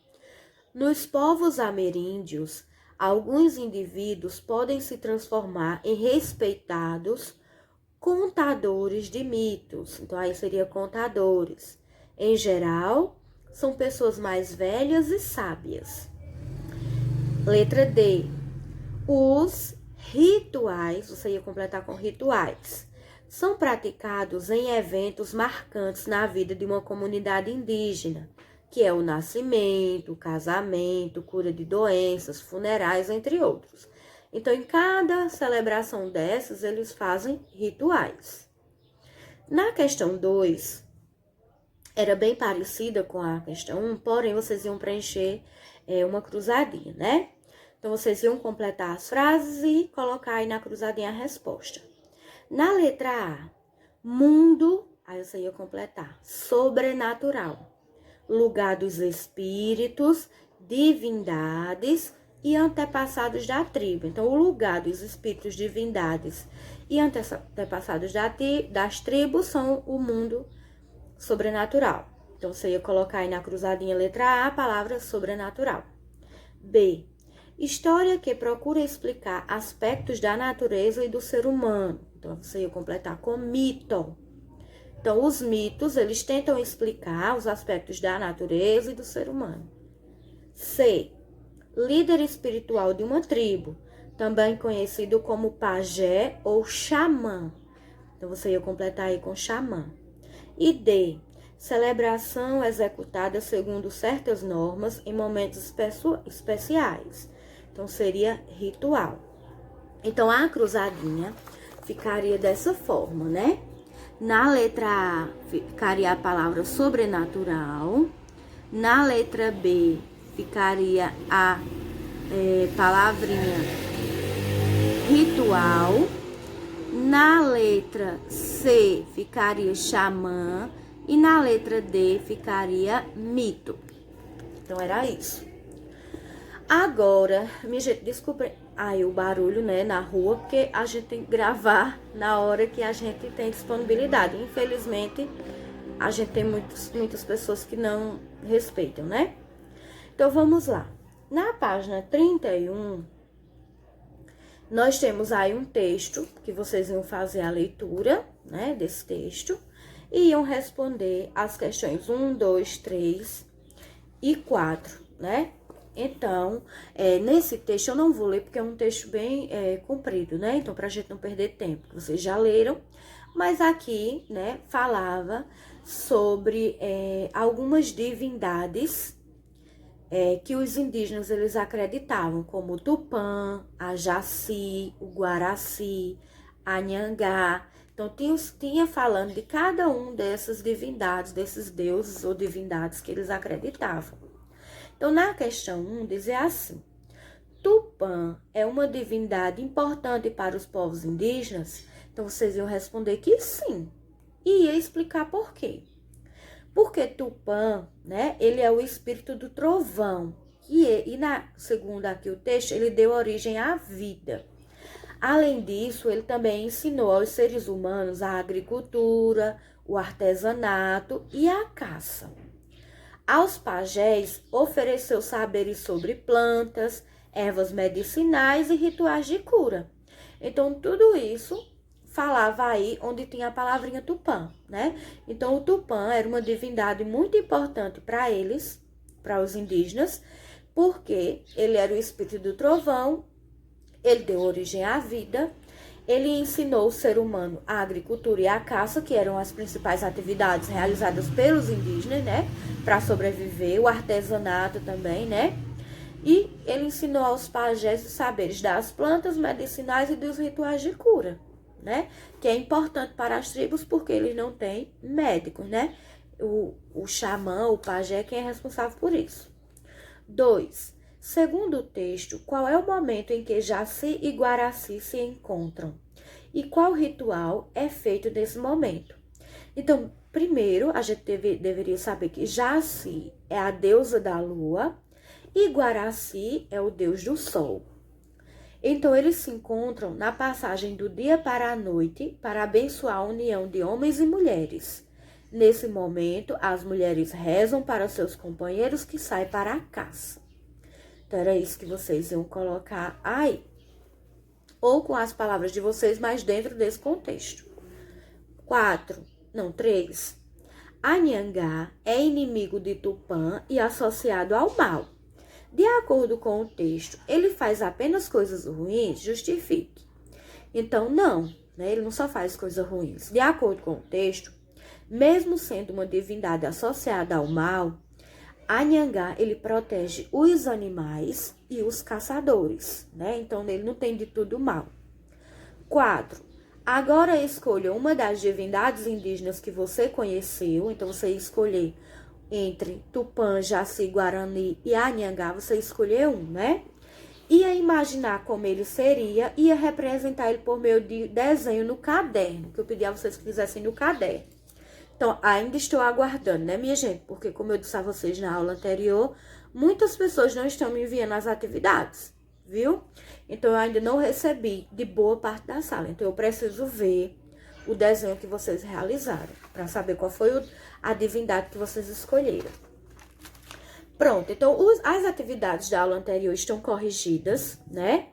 Nos povos ameríndios, alguns indivíduos podem se transformar em respeitados contadores de mitos. Então, aí seria contadores. Em geral, são pessoas mais velhas e sábias. Letra D. Os rituais, você ia completar com rituais, são praticados em eventos marcantes na vida de uma comunidade indígena, que é o nascimento, o casamento, cura de doenças, funerais, entre outros. Então, em cada celebração dessas, eles fazem rituais. Na questão 2, era bem parecida com a questão 1, porém, vocês iam preencher uma cruzadinha, né? Então, vocês iam completar as frases e colocar aí na cruzadinha a resposta. Na letra A, mundo, aí você ia completar, sobrenatural, lugar dos espíritos, divindades e antepassados da tribo. Então, o lugar dos espíritos, divindades e antepassados das tribos são o mundo sobrenatural. Então, você ia colocar aí na cruzadinha letra A a palavra sobrenatural. B. História que procura explicar aspectos da natureza e do ser humano. Então, você ia completar com mito. Então, os mitos, eles tentam explicar os aspectos da natureza e do ser humano. C. Líder espiritual de uma tribo, também conhecido como pajé ou xamã. Então, você ia completar aí com xamã. E D. Celebração executada segundo certas normas em momentos especiais. Então, seria ritual. Então, a cruzadinha ficaria dessa forma, né? Na letra A, ficaria a palavra sobrenatural. Na letra B, ficaria a palavrinha ritual. Na letra C, ficaria xamã. E na letra D, ficaria mito. Então, era isso. Agora, minha gente, desculpa aí o barulho, né, na rua, porque a gente tem que gravar na hora que a gente tem disponibilidade. Infelizmente, a gente tem muitas pessoas que não respeitam, né? Então, vamos lá. Na página 31, nós temos aí um texto que vocês iam fazer a leitura, né, desse texto e iam responder as questões 1, 2, 3 e 4, né? Então, nesse texto eu não vou ler porque é um texto bem comprido, né? Então, pra gente não perder tempo, vocês já leram, mas aqui, né, falava sobre algumas divindades que os indígenas eles acreditavam, como o Tupã, a Jaci, o Guaraci, a Nhangá. Então, tinha falando de cada um dessas divindades, desses deuses ou divindades que eles acreditavam. Então, na questão 1, dizia assim: Tupã é uma divindade importante para os povos indígenas? Então, vocês iam responder que sim. E ia explicar por quê. Porque Tupã, né, ele é o espírito do trovão. E segundo aqui o texto, ele deu origem à vida. Além disso, ele também ensinou aos seres humanos a agricultura, o artesanato e a caça. Aos pajés, ofereceu saberes sobre plantas, ervas medicinais e rituais de cura. Então, tudo isso falava aí onde tinha a palavrinha Tupã, né? Então, o Tupã era uma divindade muito importante para eles, para os indígenas, porque ele era o espírito do trovão, ele deu origem à vida, ele ensinou o ser humano a agricultura e a caça, que eram as principais atividades realizadas pelos indígenas, né? Para sobreviver, o artesanato também, né? E ele ensinou aos pajés os saberes das plantas medicinais e dos rituais de cura, né? Que é importante para as tribos porque eles não têm médicos, né? O xamã, o pajé, é quem é responsável por isso. 2. Segundo o texto, qual é o momento em que Jaci e Guaraci se encontram? E qual ritual é feito nesse momento? Então, primeiro, a gente deveria saber que Jaci é a deusa da lua e Guaraci é o deus do sol. Então, eles se encontram na passagem do dia para a noite para abençoar a união de homens e mulheres. Nesse momento, as mulheres rezam para seus companheiros que saem para a caça. Então, era isso que vocês iam colocar aí. Ou com as palavras de vocês, mas dentro desse contexto. 3. Anhangá é inimigo de Tupã e associado ao mal. De acordo com o texto, ele faz apenas coisas ruins? Justifique. Então, não, né? Ele não só faz coisas ruins. De acordo com o texto, mesmo sendo uma divindade associada ao mal, Anhangá, ele protege os animais e os caçadores, né? Então, ele não tem de tudo mal. 4. Agora escolha uma das divindades indígenas que você conheceu. Então, você escolher entre Tupã, Jaci, Guarani e Anhangá, você escolheu um, né? Ia imaginar como ele seria, ia representar ele por meio de desenho no caderno, que eu pedi a vocês que fizessem no caderno. Então, ainda estou aguardando, né, minha gente? Porque, como eu disse a vocês na aula anterior, muitas pessoas não estão me enviando as atividades, viu? Então, eu ainda não recebi de boa parte da sala. Então, eu preciso ver o desenho que vocês realizaram, para saber qual foi a divindade que vocês escolheram. Pronto, então, as atividades da aula anterior estão corrigidas, né?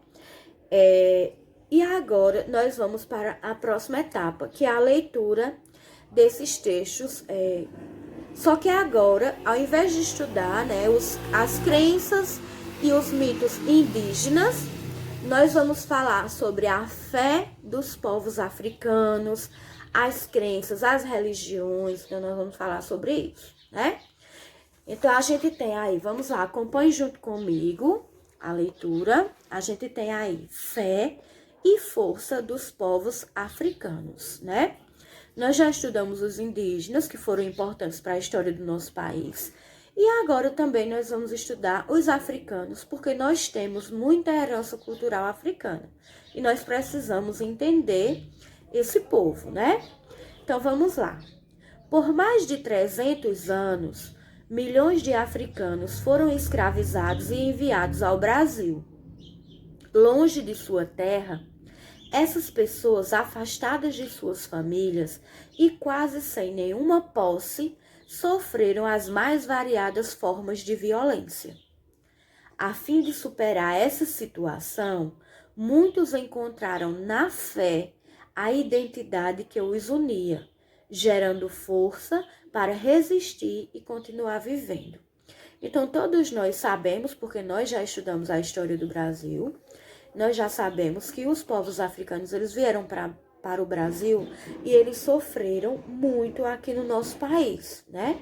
E agora, nós vamos para a próxima etapa, que é a leitura desses textos. Só que agora, ao invés de estudar, né, as crenças e os mitos indígenas, nós vamos falar sobre a fé dos povos africanos, as crenças, as religiões. Então, nós vamos falar sobre isso, né? Então, a gente tem aí, vamos lá, acompanhe junto comigo a leitura. A gente tem aí fé e força dos povos africanos, né? Nós já estudamos os indígenas, que foram importantes para a história do nosso país. E agora também nós vamos estudar os africanos, porque nós temos muita herança cultural africana. E nós precisamos entender esse povo, né? Então, vamos lá. Por mais de 300 anos, milhões de africanos foram escravizados e enviados ao Brasil. Longe de sua terra, essas pessoas afastadas de suas famílias e quase sem nenhuma posse, sofreram as mais variadas formas de violência. A fim de superar essa situação, muitos encontraram na fé a identidade que os unia, gerando força para resistir e continuar vivendo. Então, todos nós sabemos, porque nós já estudamos a história do Brasil, nós já sabemos que os povos africanos, eles vieram para o Brasil e eles sofreram muito aqui no nosso país, né?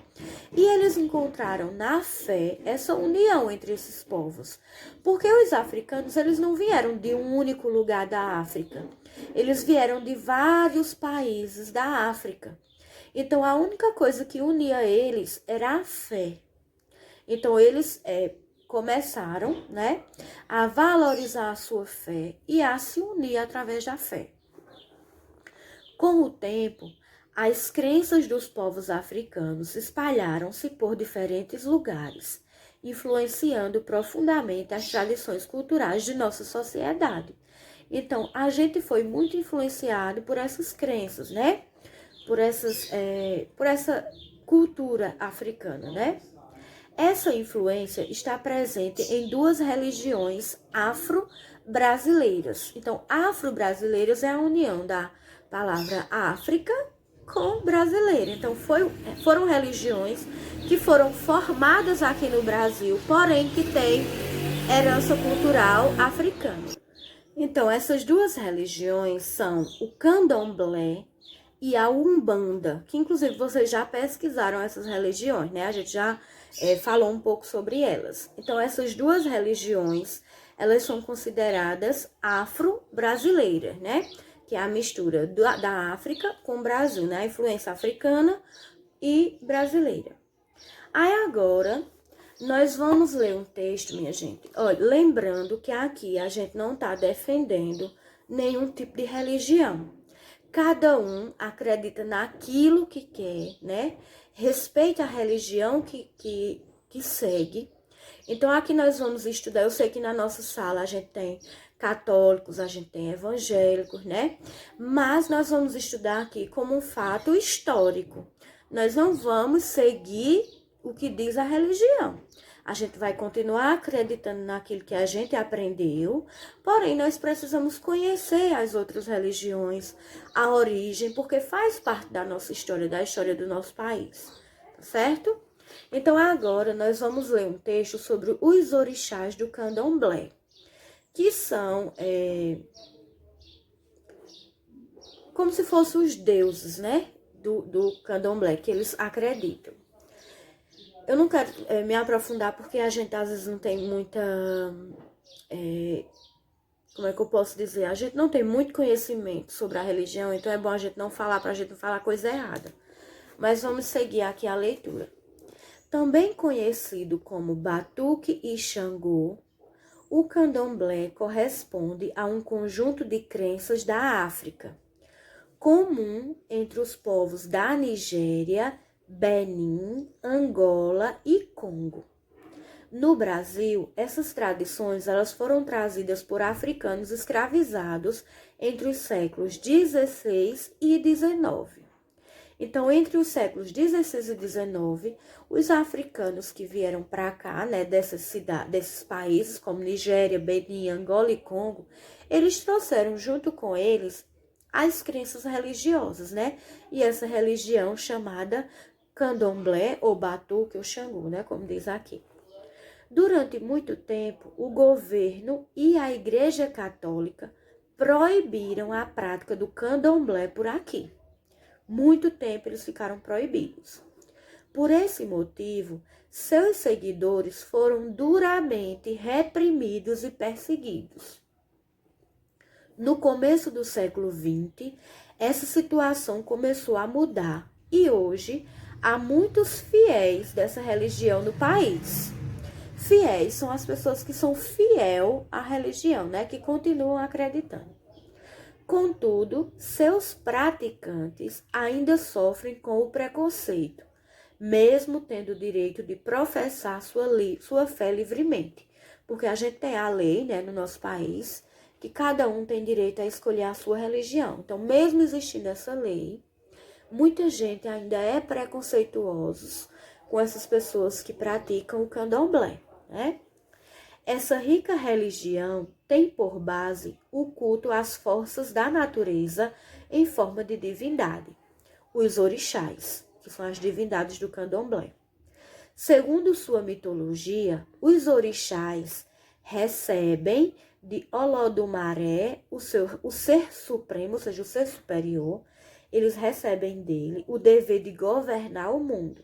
E eles encontraram na fé essa união entre esses povos. Porque os africanos, eles não vieram de um único lugar da África. Eles vieram de vários países da África. Então, a única coisa que unia eles era a fé. Então, eles começaram, né, a valorizar a sua fé e a se unir através da fé. Com o tempo, as crenças dos povos africanos espalharam-se por diferentes lugares, influenciando profundamente as tradições culturais de nossa sociedade. Então, a gente foi muito influenciado por essas crenças, né? Por essa cultura africana, né? Essa influência está presente em duas religiões afro-brasileiras. Então, afro-brasileiras é a união da palavra África com brasileira. Então, foram religiões que foram formadas aqui no Brasil, porém que têm herança cultural africana. Então, essas duas religiões são o candomblé e a umbanda, que inclusive vocês já pesquisaram essas religiões, né? A gente já falou um pouco sobre elas. Então, essas duas religiões, elas são consideradas afro-brasileiras, né? Que é a mistura da África com o Brasil, né? A influência africana e brasileira. Aí agora, nós vamos ler um texto, minha gente. Olha, lembrando que aqui a gente não está defendendo nenhum tipo de religião. Cada um acredita naquilo que quer, né? Respeita a religião que segue. Então, aqui nós vamos estudar. Eu sei que na nossa sala a gente tem católicos, a gente tem evangélicos, né? Mas nós vamos estudar aqui como um fato histórico. Nós não vamos seguir o que diz a religião. A gente vai continuar acreditando naquilo que a gente aprendeu, porém nós precisamos conhecer as outras religiões, a origem, porque faz parte da nossa história, da história do nosso país, tá certo? Então agora nós vamos ler um texto sobre os orixás do candomblé, que são como se fossem os deuses, né, do candomblé, que eles acreditam. Eu não quero me aprofundar porque a gente às vezes não tem muita... como é que eu posso dizer? A gente não tem muito conhecimento sobre a religião, então é bom a gente não falar, pra gente não falar coisa errada. Mas vamos seguir aqui a leitura. Também conhecido como Batuque e Xangô, o candomblé corresponde a um conjunto de crenças da África, comum entre os povos da Nigéria, Benin, Angola e Congo. No Brasil, essas tradições elas foram trazidas por africanos escravizados entre os séculos 16 e 19. Então, entre os séculos 16 e 19, os africanos que vieram para cá, né, desses países como Nigéria, Benin, Angola e Congo, eles trouxeram junto com eles as crenças religiosas, né? E essa religião chamada candomblé ou batuque ou xangô, né, como diz aqui. Durante muito tempo, o governo e a Igreja Católica proibiram a prática do candomblé por aqui. Muito tempo eles ficaram proibidos. Por esse motivo, seus seguidores foram duramente reprimidos e perseguidos. No começo do século XX, essa situação começou a mudar e hoje há muitos fiéis dessa religião no país. Fiéis são as pessoas que são fiel à religião, né? Que continuam acreditando. Contudo, seus praticantes ainda sofrem com o preconceito, mesmo tendo o direito de professar sua fé livremente. Porque a gente tem a lei, né, no nosso país, que cada um tem direito a escolher a sua religião. Então, mesmo existindo essa lei, muita gente ainda é preconceituosa com essas pessoas que praticam o candomblé, né? Essa rica religião tem por base o culto às forças da natureza em forma de divindade, os orixás, que são as divindades do candomblé. Segundo sua mitologia, os orixás recebem de Olodumare, o ser supremo, ou seja, o ser superior, eles recebem dele o dever de governar o mundo.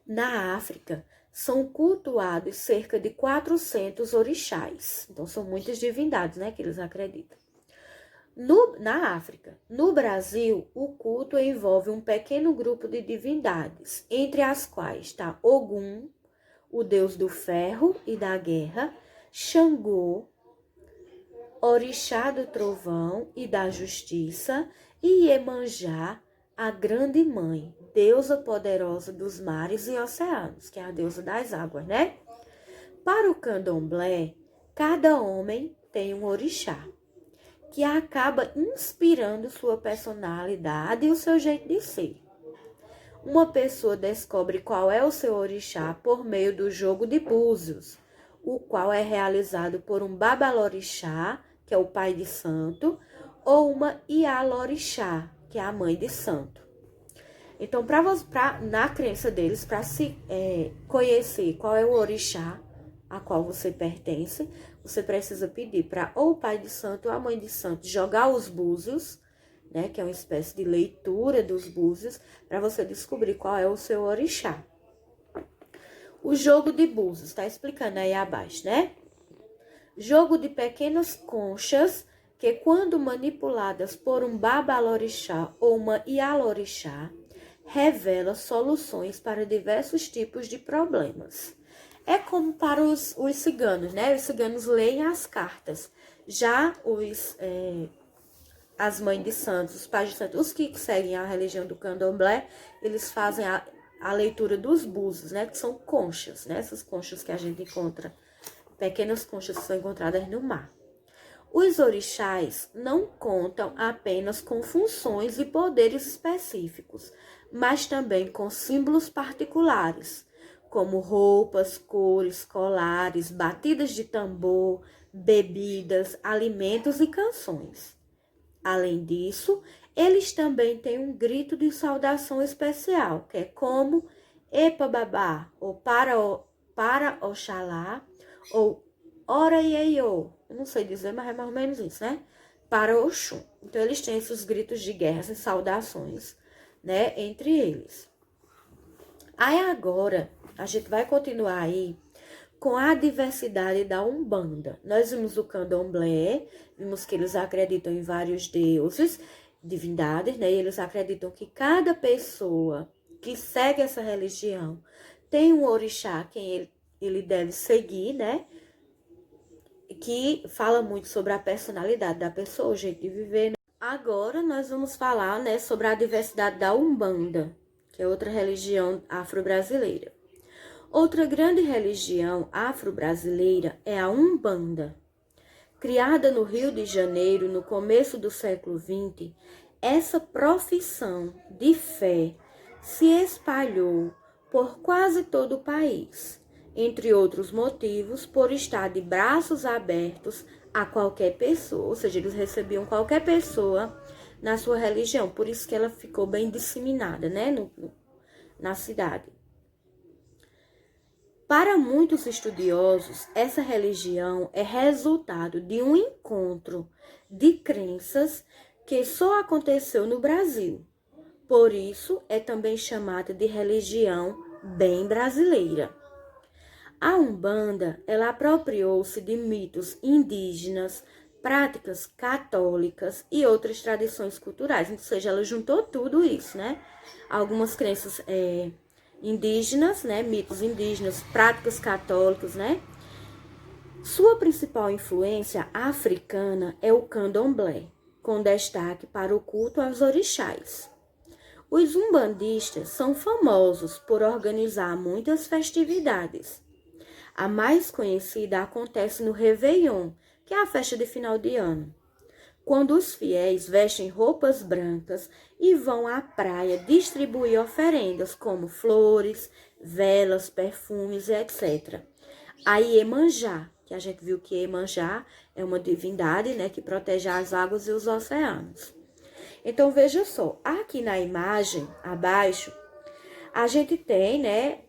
Na África, são cultuados cerca de 400 orixás. Então, são muitas divindades, né, que eles acreditam. Na África. No Brasil, o culto envolve um pequeno grupo de divindades, entre as quais está Ogum, o deus do ferro e da guerra, Xangô, orixá do trovão e da justiça, e Iemanjá, a grande mãe, deusa poderosa dos mares e oceanos, que é a deusa das águas, né? Para o candomblé, cada homem tem um orixá, que acaba inspirando sua personalidade e o seu jeito de ser. uma pessoa descobre qual é o seu orixá por meio do jogo de búzios, o qual é realizado por um babalorixá, que é o pai de santo, ou uma ialorixá, que é a mãe de santo. Então, na crença deles, para se conhecer qual é o orixá a qual você pertence, você precisa pedir para ou o pai de santo ou a mãe de santo jogar os búzios, né, que é uma espécie de leitura dos búzios, para você descobrir qual é o seu orixá. O jogo de búzios, está explicando aí abaixo, né? Jogo de pequenas conchas que, quando manipuladas por um babalorixá ou uma ialorixá, revela soluções para diversos tipos de problemas. É como para os ciganos, né? Os ciganos leem as cartas. Já as mães de santos, os pais de santos, os que seguem a religião do candomblé, eles fazem a leitura dos búzios, né? Que são conchas, né? Essas conchas que a gente encontra, pequenas conchas que são encontradas no mar. Os orixás não contam apenas com funções e poderes específicos, mas também com símbolos particulares, como roupas, cores, colares, batidas de tambor, bebidas, alimentos e canções. Além disso, eles também têm um grito de saudação especial, que é como Epa Babá, ou para Oxalá, ou Ora Ieio. Eu não sei dizer, mas é mais ou menos isso, né? Para Oxum. Então, eles têm esses gritos de guerra, essas saudações, né? Entre eles. Aí agora, a gente vai continuar aí com a diversidade da Umbanda. Nós vimos o Candomblé, vimos que eles acreditam em vários deuses, divindades, né? E eles acreditam que cada pessoa que segue essa religião tem um orixá quem ele deve seguir, né? Que fala muito sobre a personalidade da pessoa, o jeito de viver. Né? Agora nós vamos falar, né, sobre a diversidade da Umbanda, que é outra religião afro-brasileira. Outra grande religião afro-brasileira é a Umbanda. Criada no Rio de Janeiro no começo do século XX, essa profissão de fé se espalhou por quase todo o país, entre outros motivos, por estar de braços abertos a qualquer pessoa, ou seja, eles recebiam qualquer pessoa na sua religião, por isso que ela ficou bem disseminada, né, na cidade. Para muitos estudiosos, essa religião é resultado de um encontro de crenças que só aconteceu no Brasil. Por isso, é também chamada de religião bem brasileira. A Umbanda, ela apropriou-se de mitos indígenas, práticas católicas e outras tradições culturais. Ou seja, ela juntou tudo isso, né? Algumas crenças indígenas, né? Mitos indígenas, práticas católicas, né? Sua principal influência africana é o candomblé, com destaque para o culto aos orixás. Os umbandistas são famosos por organizar muitas festividades. A mais conhecida acontece no Réveillon, que é a festa de final de ano, quando os fiéis vestem roupas brancas e vão à praia distribuir oferendas como flores, velas, perfumes, etc. A Iemanjá, que a gente viu que Iemanjá é uma divindade, né, que protege as águas e os oceanos. Então, veja só, aqui na imagem, abaixo, a gente tem, né,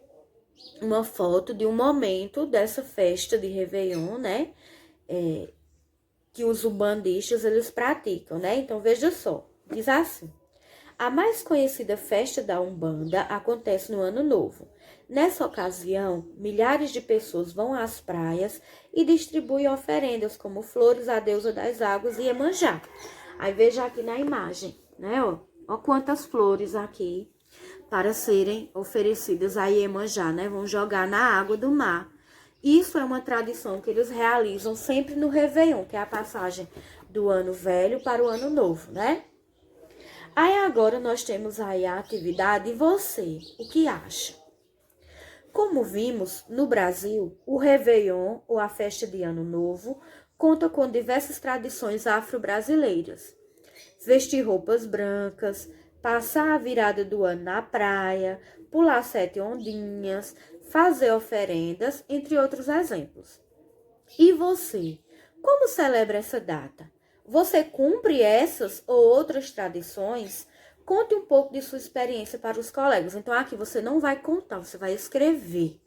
uma foto de um momento dessa festa de Réveillon, né, que os umbandistas, eles praticam, né? Então, veja só, diz assim: a mais conhecida festa da Umbanda acontece no Ano Novo. Nessa ocasião, milhares de pessoas vão às praias e distribuem oferendas como flores à deusa das águas e Iemanjá. Aí veja aqui na imagem, né? Ó quantas flores aqui para serem oferecidas a Iemanjá, né? Vão jogar na água do mar. Isso é uma tradição que eles realizam sempre no Réveillon, que é a passagem do ano velho para o ano novo, né? Aí agora nós temos aí a atividade e você, o que acha? Como vimos, no Brasil, o Réveillon, ou a festa de Ano Novo, conta com diversas tradições afro-brasileiras. Vestir roupas brancas, passar a virada do ano na praia, pular 7 ondinhas, fazer oferendas, entre outros exemplos. E você, como celebra essa data? Você cumpre essas ou outras tradições? Conte um pouco de sua experiência para os colegas. Então, aqui você não vai contar, você vai escrever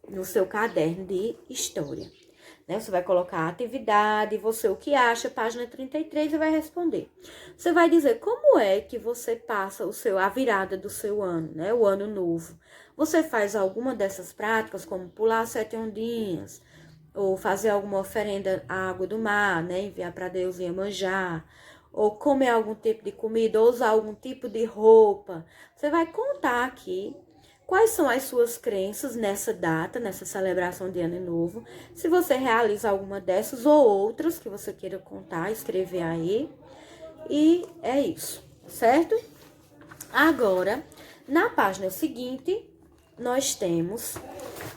no seu caderno de história. Né? Você vai colocar a atividade, você o que acha, página 33, e vai responder. Você vai dizer como é que você passa a virada do seu ano, né? O ano novo. Você faz alguma dessas práticas, como pular 7 ondinhas, ou fazer alguma oferenda à água do mar, né? Enviar para Deus Iemanjá, ou comer algum tipo de comida, ou usar algum tipo de roupa. Você vai contar aqui quais são as suas crenças nessa data, nessa celebração de Ano Novo. Se você realiza alguma dessas ou outras que você queira contar, escrever aí. E é isso, certo? Agora, na página seguinte, nós temos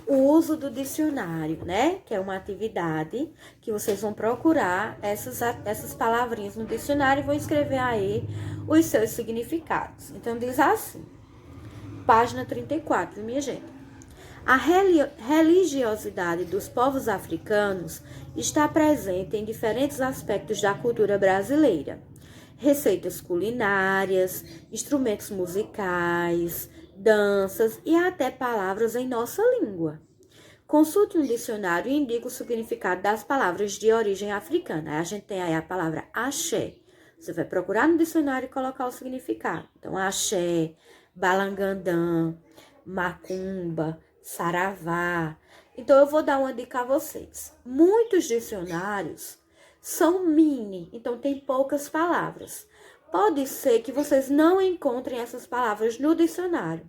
o uso do dicionário, né? Que é uma atividade que vocês vão procurar essas palavrinhas no dicionário e vão escrever aí os seus significados. Então, diz assim, página 34, minha gente. A religiosidade dos povos africanos está presente em diferentes aspectos da cultura brasileira. Receitas culinárias, instrumentos musicais, danças e até palavras em nossa língua. Consulte um dicionário e indique o significado das palavras de origem africana. Aí a gente tem aí a palavra axé. Você vai procurar no dicionário e colocar o significado. Então, axé, balangandã, macumba, saravá. Então, eu vou dar uma dica a vocês. Muitos dicionários são mini, então tem poucas palavras. Pode ser que vocês não encontrem essas palavras no dicionário.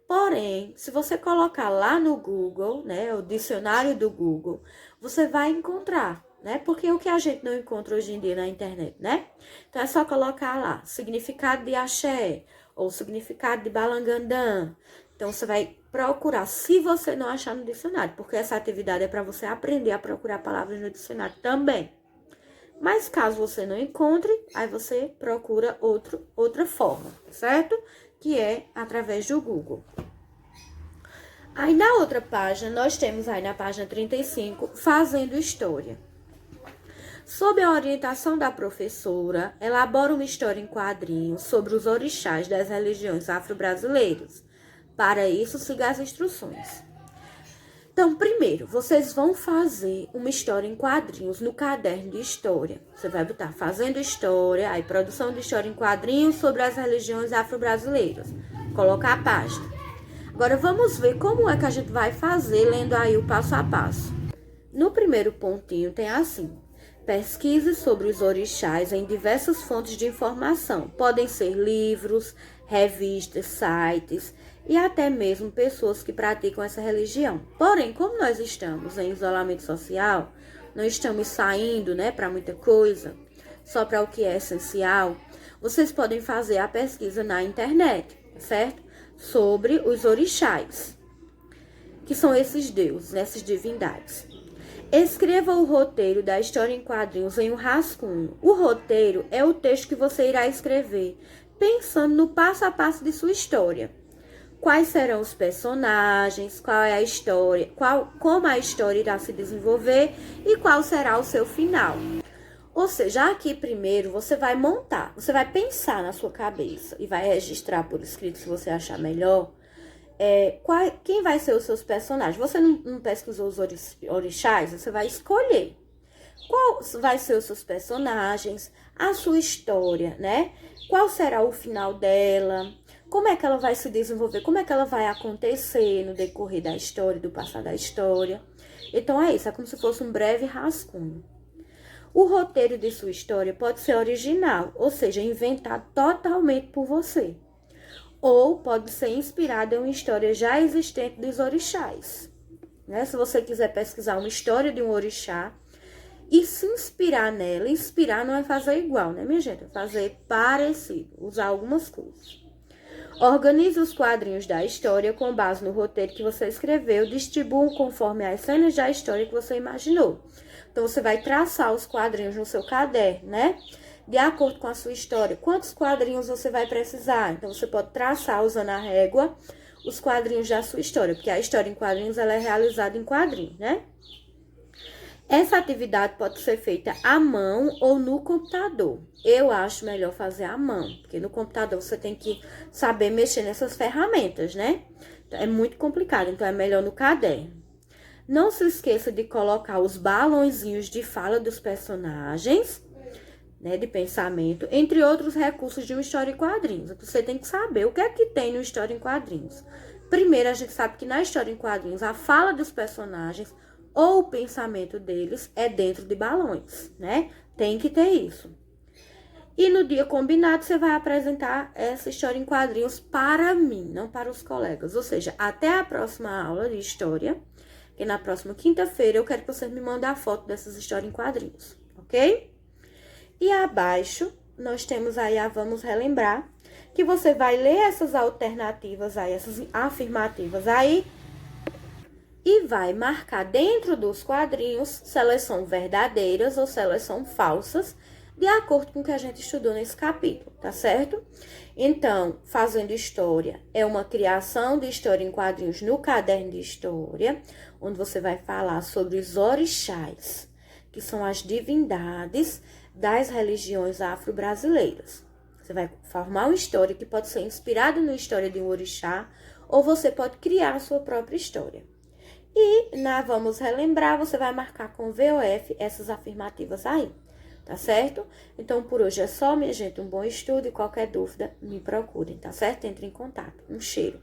Porém, se você colocar lá no Google, né, o dicionário do Google, você vai encontrar, né? Porque o que a gente não encontra hoje em dia na internet, né? Então, é só colocar lá, significado de axé, ou significado de balangandã. Então, você vai procurar, se você não achar no dicionário, porque essa atividade é para você aprender a procurar palavras no dicionário também. Mas caso você não encontre, aí você procura outra forma, certo? Que é através do Google. Aí na outra página, nós temos aí na página 35, Fazendo História. Sob a orientação da professora, elabora uma história em quadrinhos sobre os orixás das religiões afro-brasileiras. Para isso, siga as instruções. Então, primeiro, vocês vão fazer uma história em quadrinhos no caderno de história. Você vai botar Fazendo História, aí produção de história em quadrinhos sobre as religiões afro-brasileiras. Colocar a página. Agora, vamos ver como é que a gente vai fazer, lendo aí o passo a passo. No primeiro pontinho tem assim: pesquise sobre os orixás em diversas fontes de informação. Podem ser livros, revistas, sites e até mesmo pessoas que praticam essa religião. Porém, como nós estamos em isolamento social, não estamos saindo, né, para muita coisa, só para o que é essencial, vocês podem fazer a pesquisa na internet, certo? Sobre os orixás, que são esses deuses, essas divindades. Escreva o roteiro da história em quadrinhos em um rascunho. O roteiro é o texto que você irá escrever, pensando no passo a passo de sua história. Quais serão os personagens, qual é a história, como a história irá se desenvolver e qual será o seu final. Ou seja, aqui primeiro você vai montar, você vai pensar na sua cabeça e vai registrar por escrito se você achar melhor. Quem vai ser os seus personagens? Você não pesquisou os orixás? Você vai escolher qual vai ser os seus personagens, a sua história, né? Qual será o final dela? Como é que ela vai se desenvolver? Como é que ela vai acontecer no decorrer da história, do passar da história? Então é isso, é como se fosse um breve rascunho. O roteiro de sua história pode ser original, ou seja, inventado totalmente por você. Ou pode ser inspirado em uma história já existente dos orixás. Né? Se você quiser pesquisar uma história de um orixá e se inspirar nela, inspirar não é fazer igual, né, minha gente? É fazer parecido, usar algumas coisas. Organize os quadrinhos da história com base no roteiro que você escreveu, distribua conforme as cenas da história que você imaginou. Então, você vai traçar os quadrinhos no seu caderno, né? de acordo com a sua história, quantos quadrinhos você vai precisar. Então, você pode traçar usando a régua os quadrinhos da sua história, porque a história em quadrinhos ela é realizada em quadrinhos, né? Essa atividade pode ser feita à mão ou no computador. Eu acho melhor fazer à mão, porque no computador você tem que saber mexer nessas ferramentas, né? É muito complicado, então é melhor no caderno. Não se esqueça de colocar os balõezinhos de fala dos personagens, né, de pensamento, entre outros recursos de uma história em quadrinhos. Você tem que saber o que é que tem no história em quadrinhos. Primeiro, a gente sabe que na história em quadrinhos, a fala dos personagens ou o pensamento deles é dentro de balões, né? Tem que ter isso. E no dia combinado, você vai apresentar essa história em quadrinhos para mim, não para os colegas. Ou seja, até a próxima aula de história, que na próxima quinta-feira eu quero que vocês me mandem a foto dessas histórias em quadrinhos, ok? E abaixo, nós temos aí, vamos relembrar, que você vai ler essas alternativas aí, essas afirmativas aí, e vai marcar dentro dos quadrinhos se elas são verdadeiras ou se elas são falsas, de acordo com o que a gente estudou nesse capítulo, tá certo? Então, fazendo história é uma criação de história em quadrinhos no caderno de história, onde você vai falar sobre os orixás, que são as divindades das religiões afro-brasileiras. Você vai formar uma história que pode ser inspirada na história de um orixá, ou você pode criar a sua própria história. E vamos relembrar, você vai marcar com VOF essas afirmativas aí, tá certo? Então, por hoje é só, minha gente, um bom estudo e qualquer dúvida, me procurem, tá certo? Entre em contato. Um cheiro.